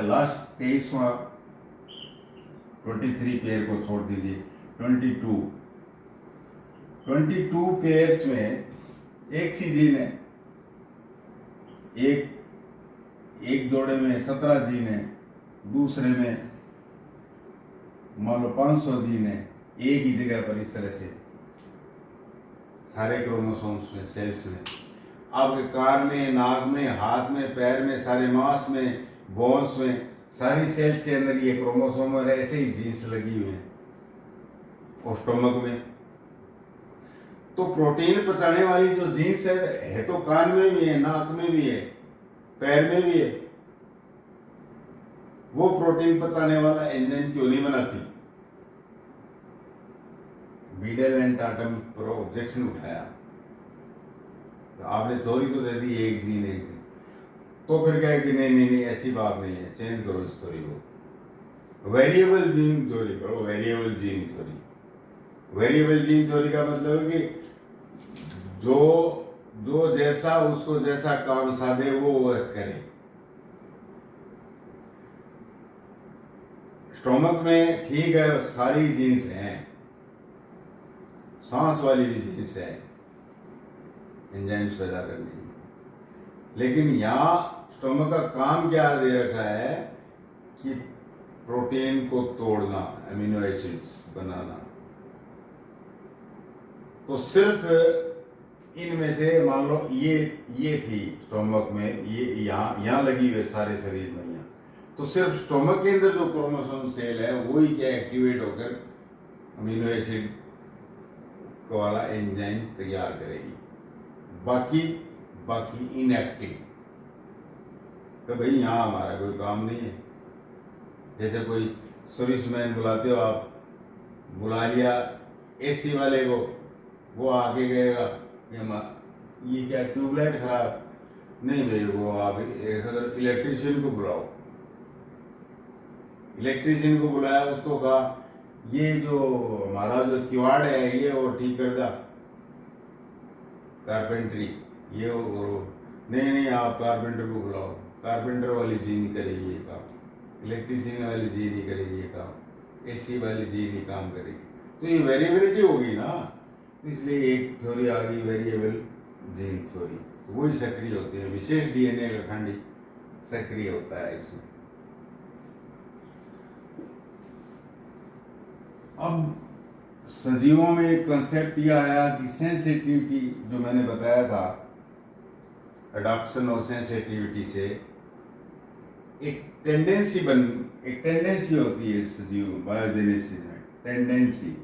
लास्ट 23वां 23 पेयर को छोड़ दीजिए, 22 पेयर्स में एक सी जीन है, एक एक जोड़े में 17 जीन है, दूसरे में मान लो 500 जीन है, एक ही जगह पर इस तरह से सारे क्रोमोसोम्स में, सेल्स में। आपके कान में, नाक में, हाथ में, पैर में, सारे मांस में, बोन्स में, सारी सेल्स के अंदर ये क्रोमोसोम और ऐसे ही जीन्स लगी हुई हैं। और स्टोमक में तो प्रोटीन पचाने वाली जो जीन्स है तो कान में भी है, नाक में भी है, पैर में भी है। वो प्रोटीन पचाने वाला एंजाइम क्यों नहीं बनाती? बीडल एंड टाटम पर ऑब्जेक्शन उठाया, तो आपने चोरी तो दे दी एक जीन एक जीन। तो फिर कहे कि नहीं ऐसी बात नहीं है, चेंज करो इस स्टोरी को, वेरिएबल जीन चोरी करो, वेरिएबल जीन चोरी। वेरिएबल जीन चोरी का मतलब है कि जो जैसा उसको जैसा काम साधे वो करे। स्टोमक में ठीक है सारी जीन्स हैं, सांस वाली भी जीन्स है एंजाइम्स पैदा करने की, लेकिन यहाँ स्टोमक का काम क्या दे रखा है कि प्रोटीन को तोड़ना, अमीनो एसिड्स बनाना। तो सिर्फ इनमें से मान लो ये थी स्टोमक में, ये यहाँ लगी हुई है सारे शरीर में यहाँ, तो सिर्फ स्टोमक के अंदर जो क्रोमोसोम सेल है वही क्या एक्टिवेट होकर अमीनो एसिड वाला एंजाइम तैयार करेगी, बाकी इनएक्टिव। तो भाई यहाँ हमारा कोई काम नहीं है। जैसे कोई सर्विसमैन बुलाते हो आप, बुला लिया एसी वाले को, वो आके गएगा ये क्या ट्यूबलाइट खराब, नहीं भाई वो आप ऐसा करो इलेक्ट्रीशियन को बुलाओ। इलेक्ट्रीशियन को बुलाया, उसको कहा ये जो हमारा जो किवाड़ है ये और ठीक कर दा, कारपेंट्री ये और नहीं आप कारपेंटर को बुलाओ, कारपेंटर वाली जी नहीं करेगी ये काम, इलेक्ट्रीशियन वाली जी नहीं करेगी ये काम, एसी वाली जी नहीं काम करेगी। तो ये वेरिएबिलिटी होगी ना, तो इसलिए एक थ्योरी आ गई वेरिएबल जीन थ्योरी, तो वही सक्रिय होती है, विशेष डीएनए का खंड सक्रिय होता है इसमें। अब सजीवों में एक कंसेप्ट यह आया कि सेंसिटिविटी, जो मैंने बताया था एडाप्शन और सेंसिटिविटी से एक टेंडेंसी होती है सजीव बायोजेनेसिस में, टेंडेंसी।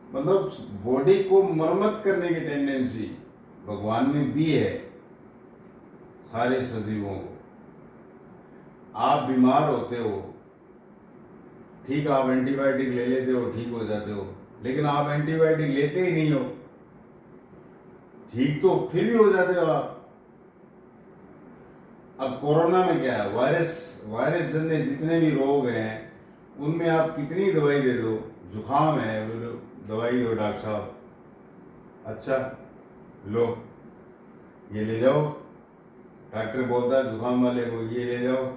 मतलब बॉडी को मरम्मत करने की टेंडेंसी भगवान ने दी है सारे सजीवों को। आप बीमार होते हो, ठीक, आप एंटीबायोटिक ले लेते हो, ठीक हो जाते हो, लेकिन आप एंटीबायोटिक लेते ही नहीं हो, ठीक तो फिर भी हो जाते हो आप। अब कोरोना में क्या है, वायरस जन्य जितने भी रोग हैं उनमें आप कितनी दवाई दे दो, जुकाम है बोलो दवाई दो डॉक्टर साहब, अच्छा लो ये ले जाओ, डॉक्टर बोलता है जुकाम वाले को ये ले जाओ,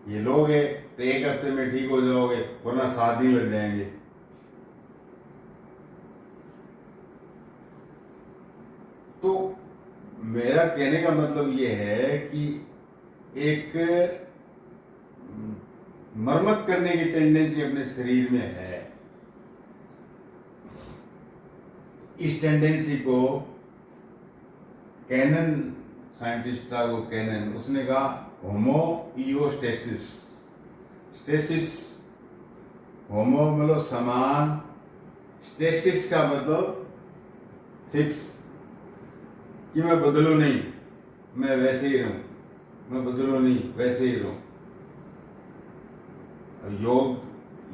ये लोगे तो एक हफ्ते में ठीक हो जाओगे, वरना 7 दिन लग जाएंगे। तो मेरा कहने का मतलब ये है कि एक मरम्मत करने की टेंडेंसी अपने शरीर में है। इस टेंडेंसी को कैनन साइंटिस्ट था, वो कैनन, उसने कहा होमोइयोस्टेसिस। स्टेसिस, होमो मतलब समान, स्टेसिस का मतलब फिक्स, कि मैं बदलूं नहीं, मैं वैसे ही रहूं, मैं बदलूं नहीं वैसे ही रहूं।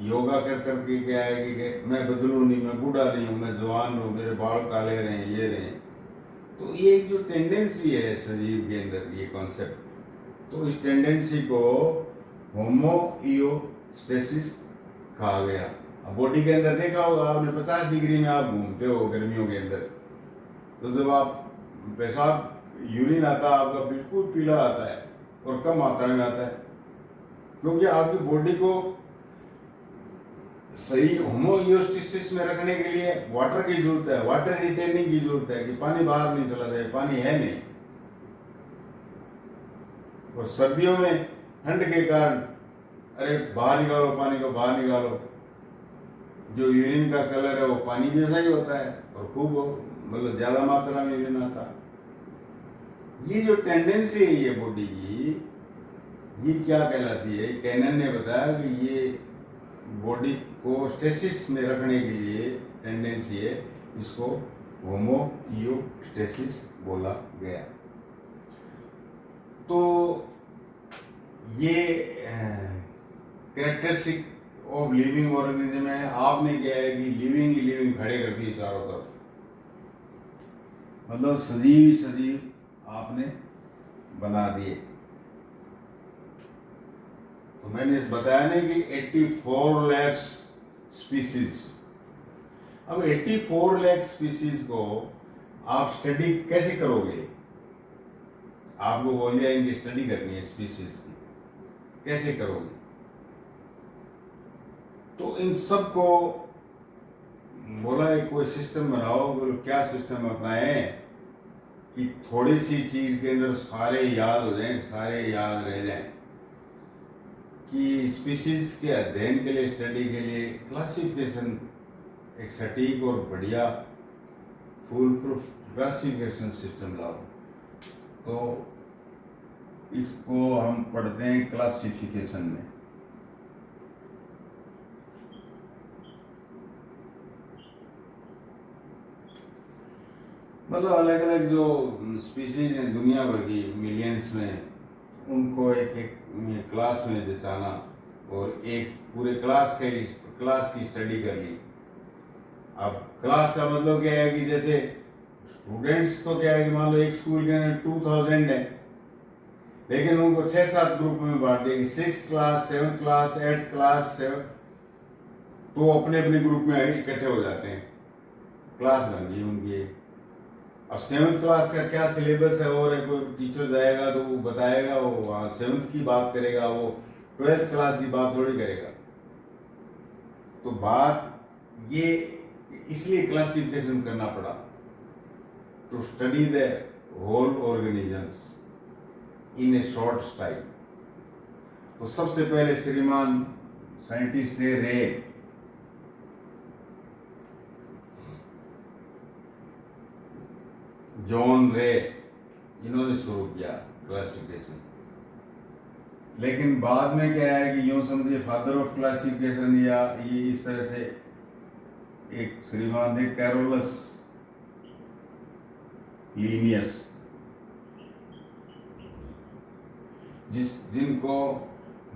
योगा कर करके क्या है कि मैं बदलूं नहीं, मैं बूढ़ा नहीं हूं, मैं जवान हूं, मेरे बाल काले रहे, ये रहे। तो ये जो टेंडेंसी है शरीर के अंदर, ये कॉन्सेप्ट, तो इस टेंडेंसी को होमोइयोस्टेसिस कहा गया। अब बॉडी के अंदर देखा होगा आपने, 50 डिग्री में आप घूमते हो गर्मियों के अंदर, तो जब आप पेशाब यूरिन आता है आपका बिल्कुल पीला आता है और कम मात्रा में आता है, क्योंकि आपकी बॉडी को सही होमोइयोस्टिसिस में रखने के लिए वाटर की जरूरत है, वाटर रिटेनिंग की जरूरत है कि पानी बाहर नहीं चला जाए, पानी है नहीं। और सर्दियों में ठंड के कारण अरे बाहर निकालो, पानी को बाहर निकालो, जो यूरिन का कलर है वो पानी जैसा ही होता है और खूब मतलब ज्यादा मात्रा में यूरिन आता है। ये जो टेंडेंसी है ये बॉडी की, ये क्या कहलाती है? कैनन ने बताया कि ये बॉडी को स्टेसिस में रखने के लिए टेंडेंसी है, इसको होमोइयोस्टेसिस बोला गया। तो ये कैरेक्टरिस्टिक ऑफ लिविंग ऑर्गेनिज्म है। आपने क्या है कि लिविंग ही लिविंग खड़े कर दिए चारों तरफ, मतलब सजीव ही सजीव आपने बना दिए। तो मैंने बताया नहीं कि 84 लाख स्पीसीज। अब 84 लाख स्पीसीज को आप स्टडी कैसे करोगे? आपको बोल दिया इनकी स्टडी करनी है स्पीसीज की, कैसे करोगे? तो इन सब को बोला है कोई सिस्टम बनाओ। बोलो क्या सिस्टम अपनाए कि थोड़ी सी चीज के अंदर सारे याद हो जाएं, सारे याद रह जाएं। कि स्पीसीज के अध्ययन के लिए, स्टडी के लिए क्लासिफिकेशन, एक सटीक और बढ़िया फुल प्रूफ क्लासिफिकेशन सिस्टम लाओ। तो इसको हम पढ़ते हैं क्लासिफिकेशन में। मतलब अलग अलग जो स्पीसीज हैं दुनिया भर की मिलियंस में, उनको एक एक क्लास में जचाना और एक पूरे क्लास की स्टडी कर ली। अब क्लास का मतलब क्या है कि जैसे स्टूडेंट्स तो क्या है कि मान लो एक स्कूल के अंदर 2000 है, लेकिन उनको 6-7 ग्रुप में बांट दिया कि 6th class, 7th class, 8th class, 7, तो अपने अपने ग्रुप में इकट्ठे हो जाते हैं, क्लास बन गई उनकी। अब 7th क्लास का क्या सिलेबस है और कोई टीचर जाएगा तो वो बताएगा, वो 7th की बात करेगा, वो 12th क्लास की बात थोड़ी करेगा। तो बात ये इसलिए क्लासिफिकेशन करना पड़ा, to study the whole organisms in a short style. तो सबसे पहले श्रीमान साइंटिस्ट थे रे। जॉन रे, इन्होंने शुरू किया क्लासिफिकेशन। लेकिन बाद में क्या है कि यूं समझिए फादर ऑफ क्लासिफिकेशन या ये इस तरह से एक श्रीमान थे कैरोलस लीनियस, जिनको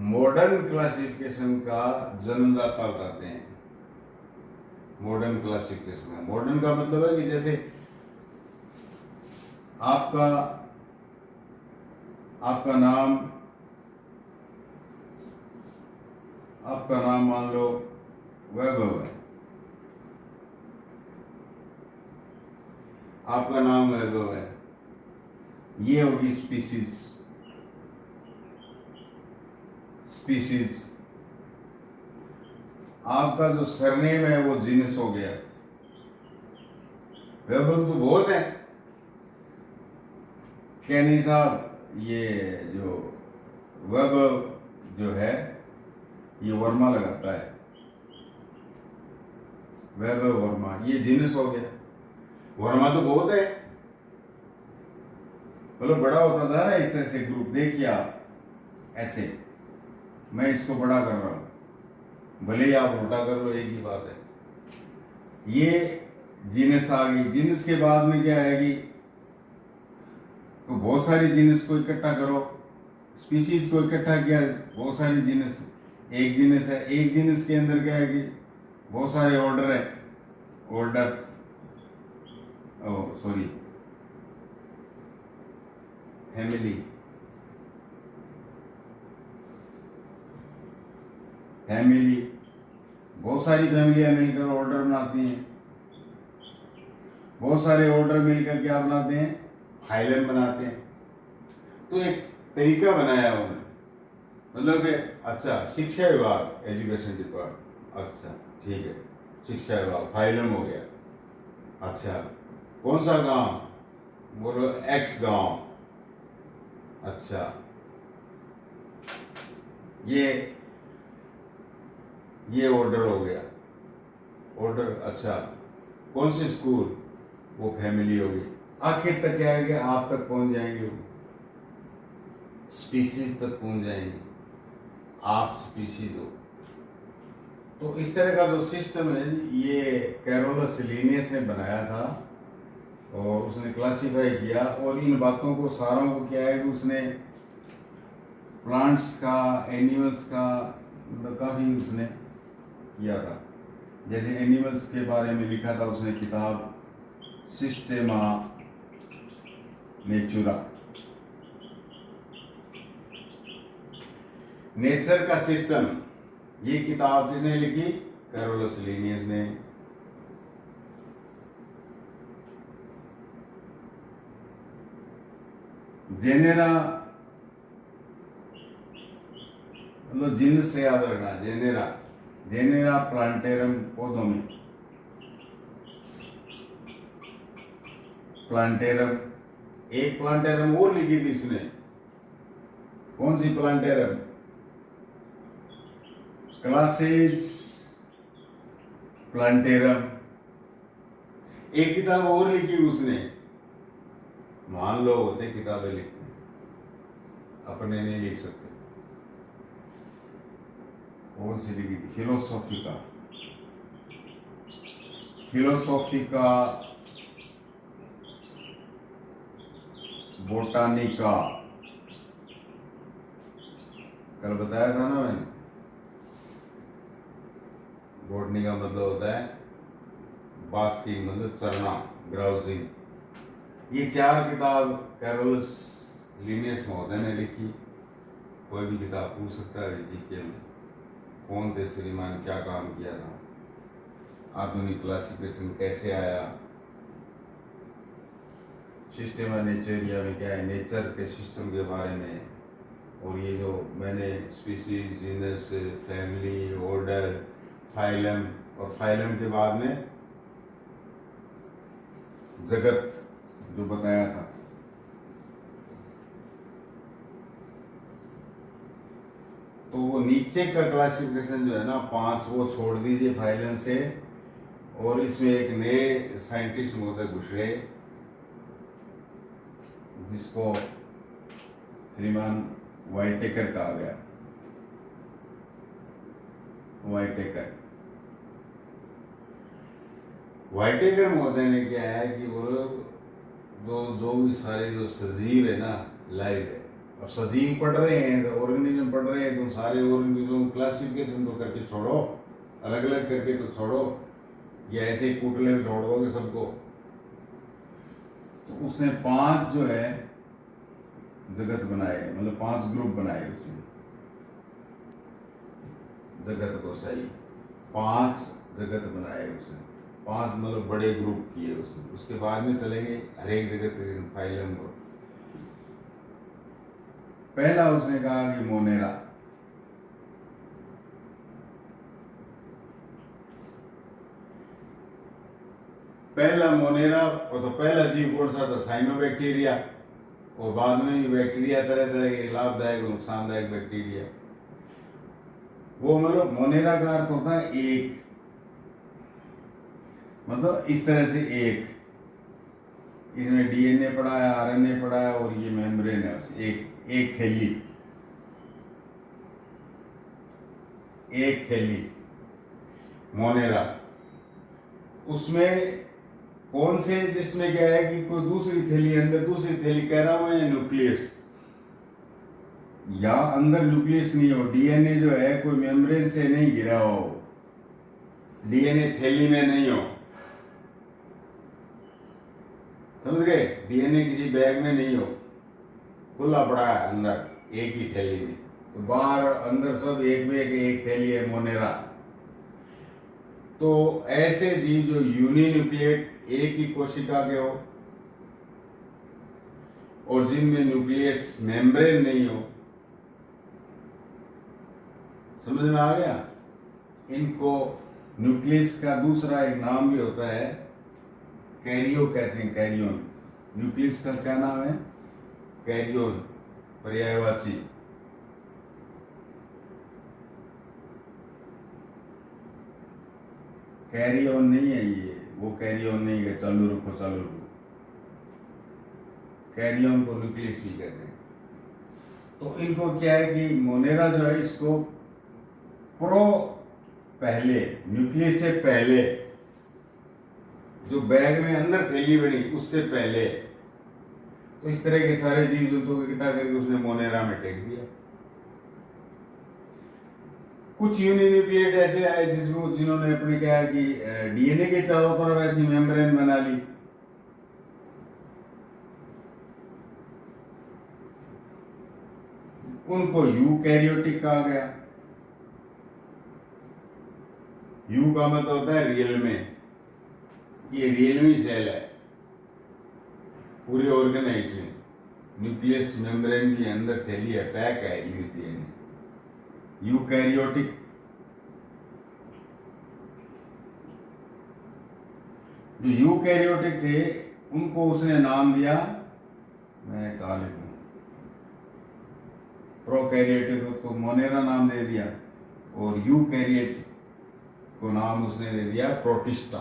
मॉडर्न क्लासिफिकेशन का जन्मदाता बताते हैं। मॉडर्न क्लासिफिकेशन का, मॉडर्न का मतलब है कि जैसे आपका नाम मान लो वैभव है, आपका नाम वैभव है, ये होगी स्पीसीज। आपका जो सरनेम है वो जीनस हो गया। वैभव तो बहुत है, क्या नहीं साहब, ये जो वैभव जो है ये वर्मा लगाता है, वैभव वर्मा, ये जीनस हो गया। वर्मा तो बहुत है, मतलब बड़ा होता था ना इस तरह से ग्रुप। देखिए आप ऐसे, मैं इसको बड़ा कर रहा हूं, भले ही आप उल्टा कर लो, एक ही बात है। ये जीनस आ गई। जीनस के बाद में क्या आएगी? तो बहुत सारी जीनस को इकट्ठा करो, स्पीसीज को इकट्ठा किया, बहुत सारी जीनस, एक जीनस है, एक जीनस के अंदर क्या है कि बहुत सारे ऑर्डर है, ऑर्डर सॉरी फैमिली, बहुत सारी फैमिलियां मिलकर ऑर्डर बनाती हैं, बहुत सारे ऑर्डर मिलकर क्या बनाते हैं? फाइलम बनाते हैं। तो एक तरीका बनाया उन्होंने, मतलब कि अच्छा शिक्षा विभाग, एजुकेशन डिपार्टमेंट, अच्छा ठीक है, शिक्षा विभाग, फाइलम हो गया। अच्छा, कौन सा गांव? बोलो एक्स गांव। अच्छा, ये ऑर्डर हो गया, ऑर्डर। अच्छा, कौन सी स्कूल? वो फैमिली होगी। आखिर तक क्या है कि आप तक पहुंच जाएंगे, वो स्पीसीज तक पहुंच जाएंगे, आप स्पीसीज हो। तो इस तरह का जो सिस्टम है ये कैरोलस लिनियस ने बनाया था और उसने क्लासिफाई किया। और इन बातों को सारों को क्या है कि उसने प्लांट्स का, एनिमल्स का, मतलब काफ़ी उसने किया था। जैसे एनिमल्स के बारे में लिखा था उसने किताब सिस्टेमा नेचुरा, नेचर का सिस्टम। ये किताब किसने लिखी? कैरोलस लिनियस ने। जेनेरा मतलब जिन से याद रखना, जेनेरा, जेनेरा प्लांटेरम, पौधों में प्लांटेरम। एक प्लांटेरम और लिखी थी इसने, कौन सी प्लांटेरम? Classes plantarum. एक किताब और लिखी उसने। मान लो होते किताबें लिखते, अपने नहीं लिख सकते। कौन सी लिखी थी? फिलोसॉफिका, फिलोसॉफिका बोटानिका। कल बताया था ना मैंने, बोटनी का मतलब होता है बास्किंग, मतलब चरना, ब्राउजिंग। ये 4 किताब कैरोलस लिनियस महोदय ने लिखी। कोई भी किताब पूछ सकता है जीके में, कौन थे श्रीमान, क्या काम किया था, आधुनिक क्लासिफिकेशन कैसे आया, सिस्टम ऑफ नेचरिया में क्या है, नेचर के सिस्टम के बारे में। और ये जो मैंने species, genus, family, order, phylum, और फाइलम के बाद में जगत जो बताया था। तो वो नीचे का क्लासिफिकेशन जो है ना 5, वो छोड़ दीजिए फाइलम से। और इसमें एक नए साइंटिस्ट महोदय घुसरे, जिसको श्रीमान वाइटेकर कहा गया। वाइटेकर महोदय ने क्या है कि वो जो भी सारे जो सजीव है ना, लाइव है। अब सजीव पढ़ रहे हैं तो ऑर्गेनिज्म पढ़ रहे हैं, तो सारे ऑर्गेनिज्म क्लासिफिकेशन तो करके छोड़ो, अलग अलग करके तो छोड़ो, या ऐसे ही कुटले में छोड़ दोगे सबको। तो उसने 5 जो है जगत बनाए, मतलब 5 ग्रुप बनाए उसने, जगत को सही 5 जगत बनाए उसने, 5 मतलब बड़े ग्रुप किए उसने। उसके बाद में चलेंगे हर एक जगत फाइलम को। पहला उसने कहा कि मोनेरा, पहला मोनेरा। और तो पहला जीव कौन सा था? साइनोबैक्टीरिया। और बाद में भी बैक्टीरिया, तरह तरह के लाभदायक और नुकसानदायक बैक्टीरिया। वो मतलब मोनेरा का अर्थ होता है एक, मतलब इस तरह से एक, इसमें डीएनए पड़ा है, आरएनए पड़ा है, और ये मेम्ब्रेन है, एक थैली, एक थैली मोनेरा। उसमें कौन से, जिसमें क्या है कि कोई दूसरी थैली, अंदर दूसरी थैली कह रहा हूं, या न्यूक्लियस, या अंदर न्यूक्लियस नहीं हो, डीएनए जो है कोई मेम्ब्रेन से नहीं घिरा हो, डीएनए थैली में नहीं हो, समझ गए? डीएनए किसी बैग में नहीं हो, खुला पड़ा है अंदर एक ही थैली में। तो बाहर अंदर सब एक में एक थैली है, मोनेरा। तो ऐसे जीव जो यूनिन्यूक्लिएट, एक ही कोशिका के हो, और जिनमें न्यूक्लियस मेम्ब्रेन नहीं हो, समझ में आ गया? इनको न्यूक्लियस का दूसरा एक नाम भी होता है कैरियो, कहते हैं कैरियोन। न्यूक्लियस का क्या नाम है? कैरियोन, पर्यायवाची। कैरियोन नहीं है ये, वो कैरियोन नहीं है चालू रखो चालू रखो। कैरियोन को न्यूक्लियस भी कहते हैं। तो इनको क्या है कि मोनेरा जो है इसको प्रो पहले, न्यूक्लियस से पहले, जो बैग में अंदर थैली बनी उससे पहले, तो इस तरह के सारे जीव जंतु को इकट्ठा करके उसने मोनेरा में टेक दिया। कुछ यूनिन्यूक्लिएट ऐसे आए जिन्होंने अपने क्या है कि डीएनए के चारों तरफ ऐसी मेम्ब्रेन बना ली। उनको यूकैरियोटिक कहा गया। यू का मतलब होता है रियल में, ये रियल में सेल है, पूरे ऑर्गन है इसमें। न्यूक्लियस मेम्ब्रेन के अंदर थैली है, पैक है डीएनए। यूकैरियोटिक, जो यूकैरियोटिक थे उनको उसने नाम दिया, मैं कहा लिखूं, प्रोकैरियोटिक को मोनेरा नाम दे दिया, और यूकैरियोटिक को नाम उसने दे दिया प्रोटिस्टा।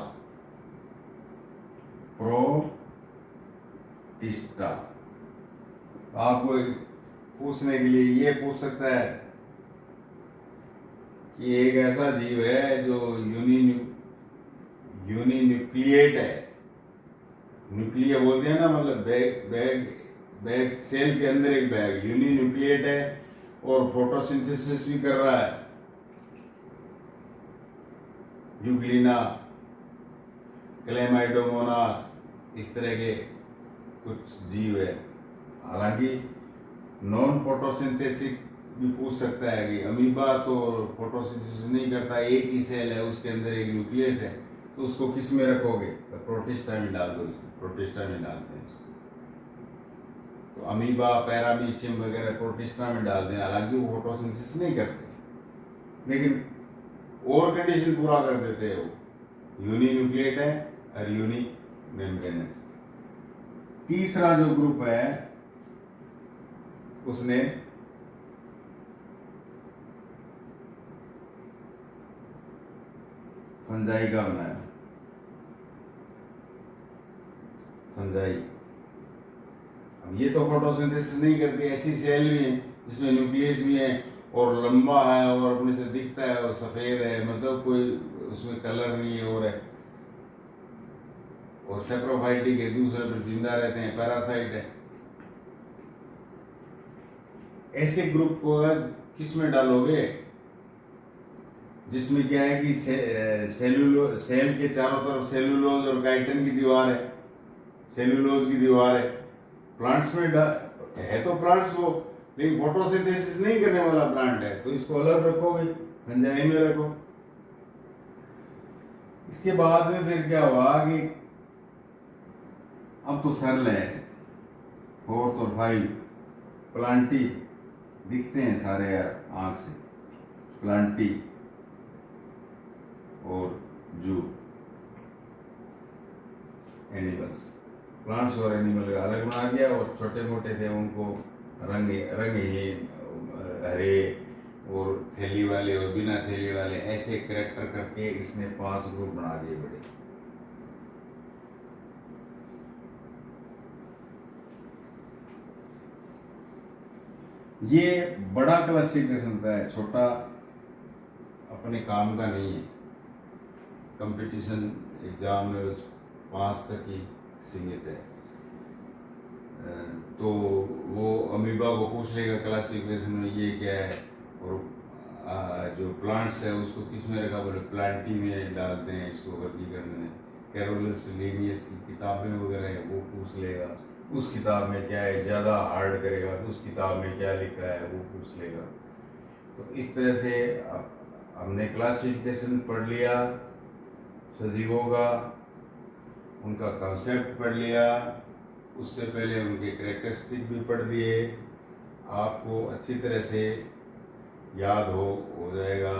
प्रोटिस्टा। आपको पूछने के लिए ये पूछ सकता है कि एक ऐसा जीव है जो यूनिन्यूक्लिएट है। न्यूक्लिया बोलते हैं ना, मतलब बैग सेल के अंदर एक बैग, यूनिन्यूक्लिएट है और फोटोसिंथेसिस भी कर रहा है। यूग्लिना, क्लेमाइडोमोनास, इस तरह के कुछ जीव है। हालांकि नॉन फोटोसिंथेसिस भी पूछ सकता है कि अमीबा तो फोटोसिंथेसिस नहीं करता, एक ही सेल है, उसके अंदर एक न्यूक्लियस है, तो उसको किस में रखोगे? तो प्रोटिस्टा में डाल दो, प्रोटिस्टा में डालते हैं उसको। तो अमीबा, पैरामीशियम वगैरह प्रोटिस्टा में डाल दें, हालांकि वो फोटोसिंथेसिस नहीं करते, लेकिन और कंडीशन पूरा कर देते हैं। वो यूनिन्यूक्लिएट है और यूनि मेम्ब्रेनस। तीसरा जो ग्रुप है उसने फंजाई का बनाया। फंजाई, अब ये तो फोटोसिंथेसिस नहीं करती, ऐसी सेल भी है जिसमें न्यूक्लियस भी है और लंबा है और अपने से दिखता है और सफेद है, मतलब कोई उसमें कलर नहीं है, और सेप्रोफाइटिक है, दूसरे पर जिंदा रहते हैं, पैरासाइट है। ऐसे ग्रुप को किस में डालोगे? जिसमें क्या है कि सेल के चारों तरफ सेलुलोज और काइटिन की दीवार है, सेलुलोज की दीवार है। प्लांट्स में है तो प्लांट्स वो, लेकिन फोटोसिंथेसिस नहीं करने वाला प्लांट है, तो इसको अलग रखोगे, फंजाई में रखो। इसके बाद में फिर क्या हुआ कि अब तो सरल है, 4 और 5 प्लांटी दिखते हैं सारे यार आंख से, प्लांटी और जू, एनिमल्स। प्लांट्स और एनिमल का अलग बना दिया, और छोटे मोटे थे उनको रंगहीन, हरे और थैली वाले और बिना थैली वाले, ऐसे कैरेक्टर करके इसने 5 ग्रुप बना दिए बड़े। ये बड़ा क्लासिफिकेशन का है, छोटा अपने काम का नहीं है। कंपटीशन एग्जाम में 5 तक ही सीमित है। तो वो अमीबा को पूछ लेगा क्लासिफिकेशन में ये क्या है, और जो प्लांट्स है उसको किस में रखा, बोले प्लांटी में डालते हैं इसको वर्गीकरण में। कैरोलस लिनियस की किताबें वगैरह है वो पूछ लेगा, उस किताब में क्या है, ज़्यादा हार्ड करेगा तो उस किताब में क्या लिखा है वो पूछ लेगा। तो इस तरह से हमने क्लासिफिकेशन पढ़ लिया सजीवों का, उनका कंसेप्ट पढ़ लिया, उससे पहले उनके कैरेक्टरिस्टिक भी पढ़ दिए। आपको अच्छी तरह से याद हो जाएगा।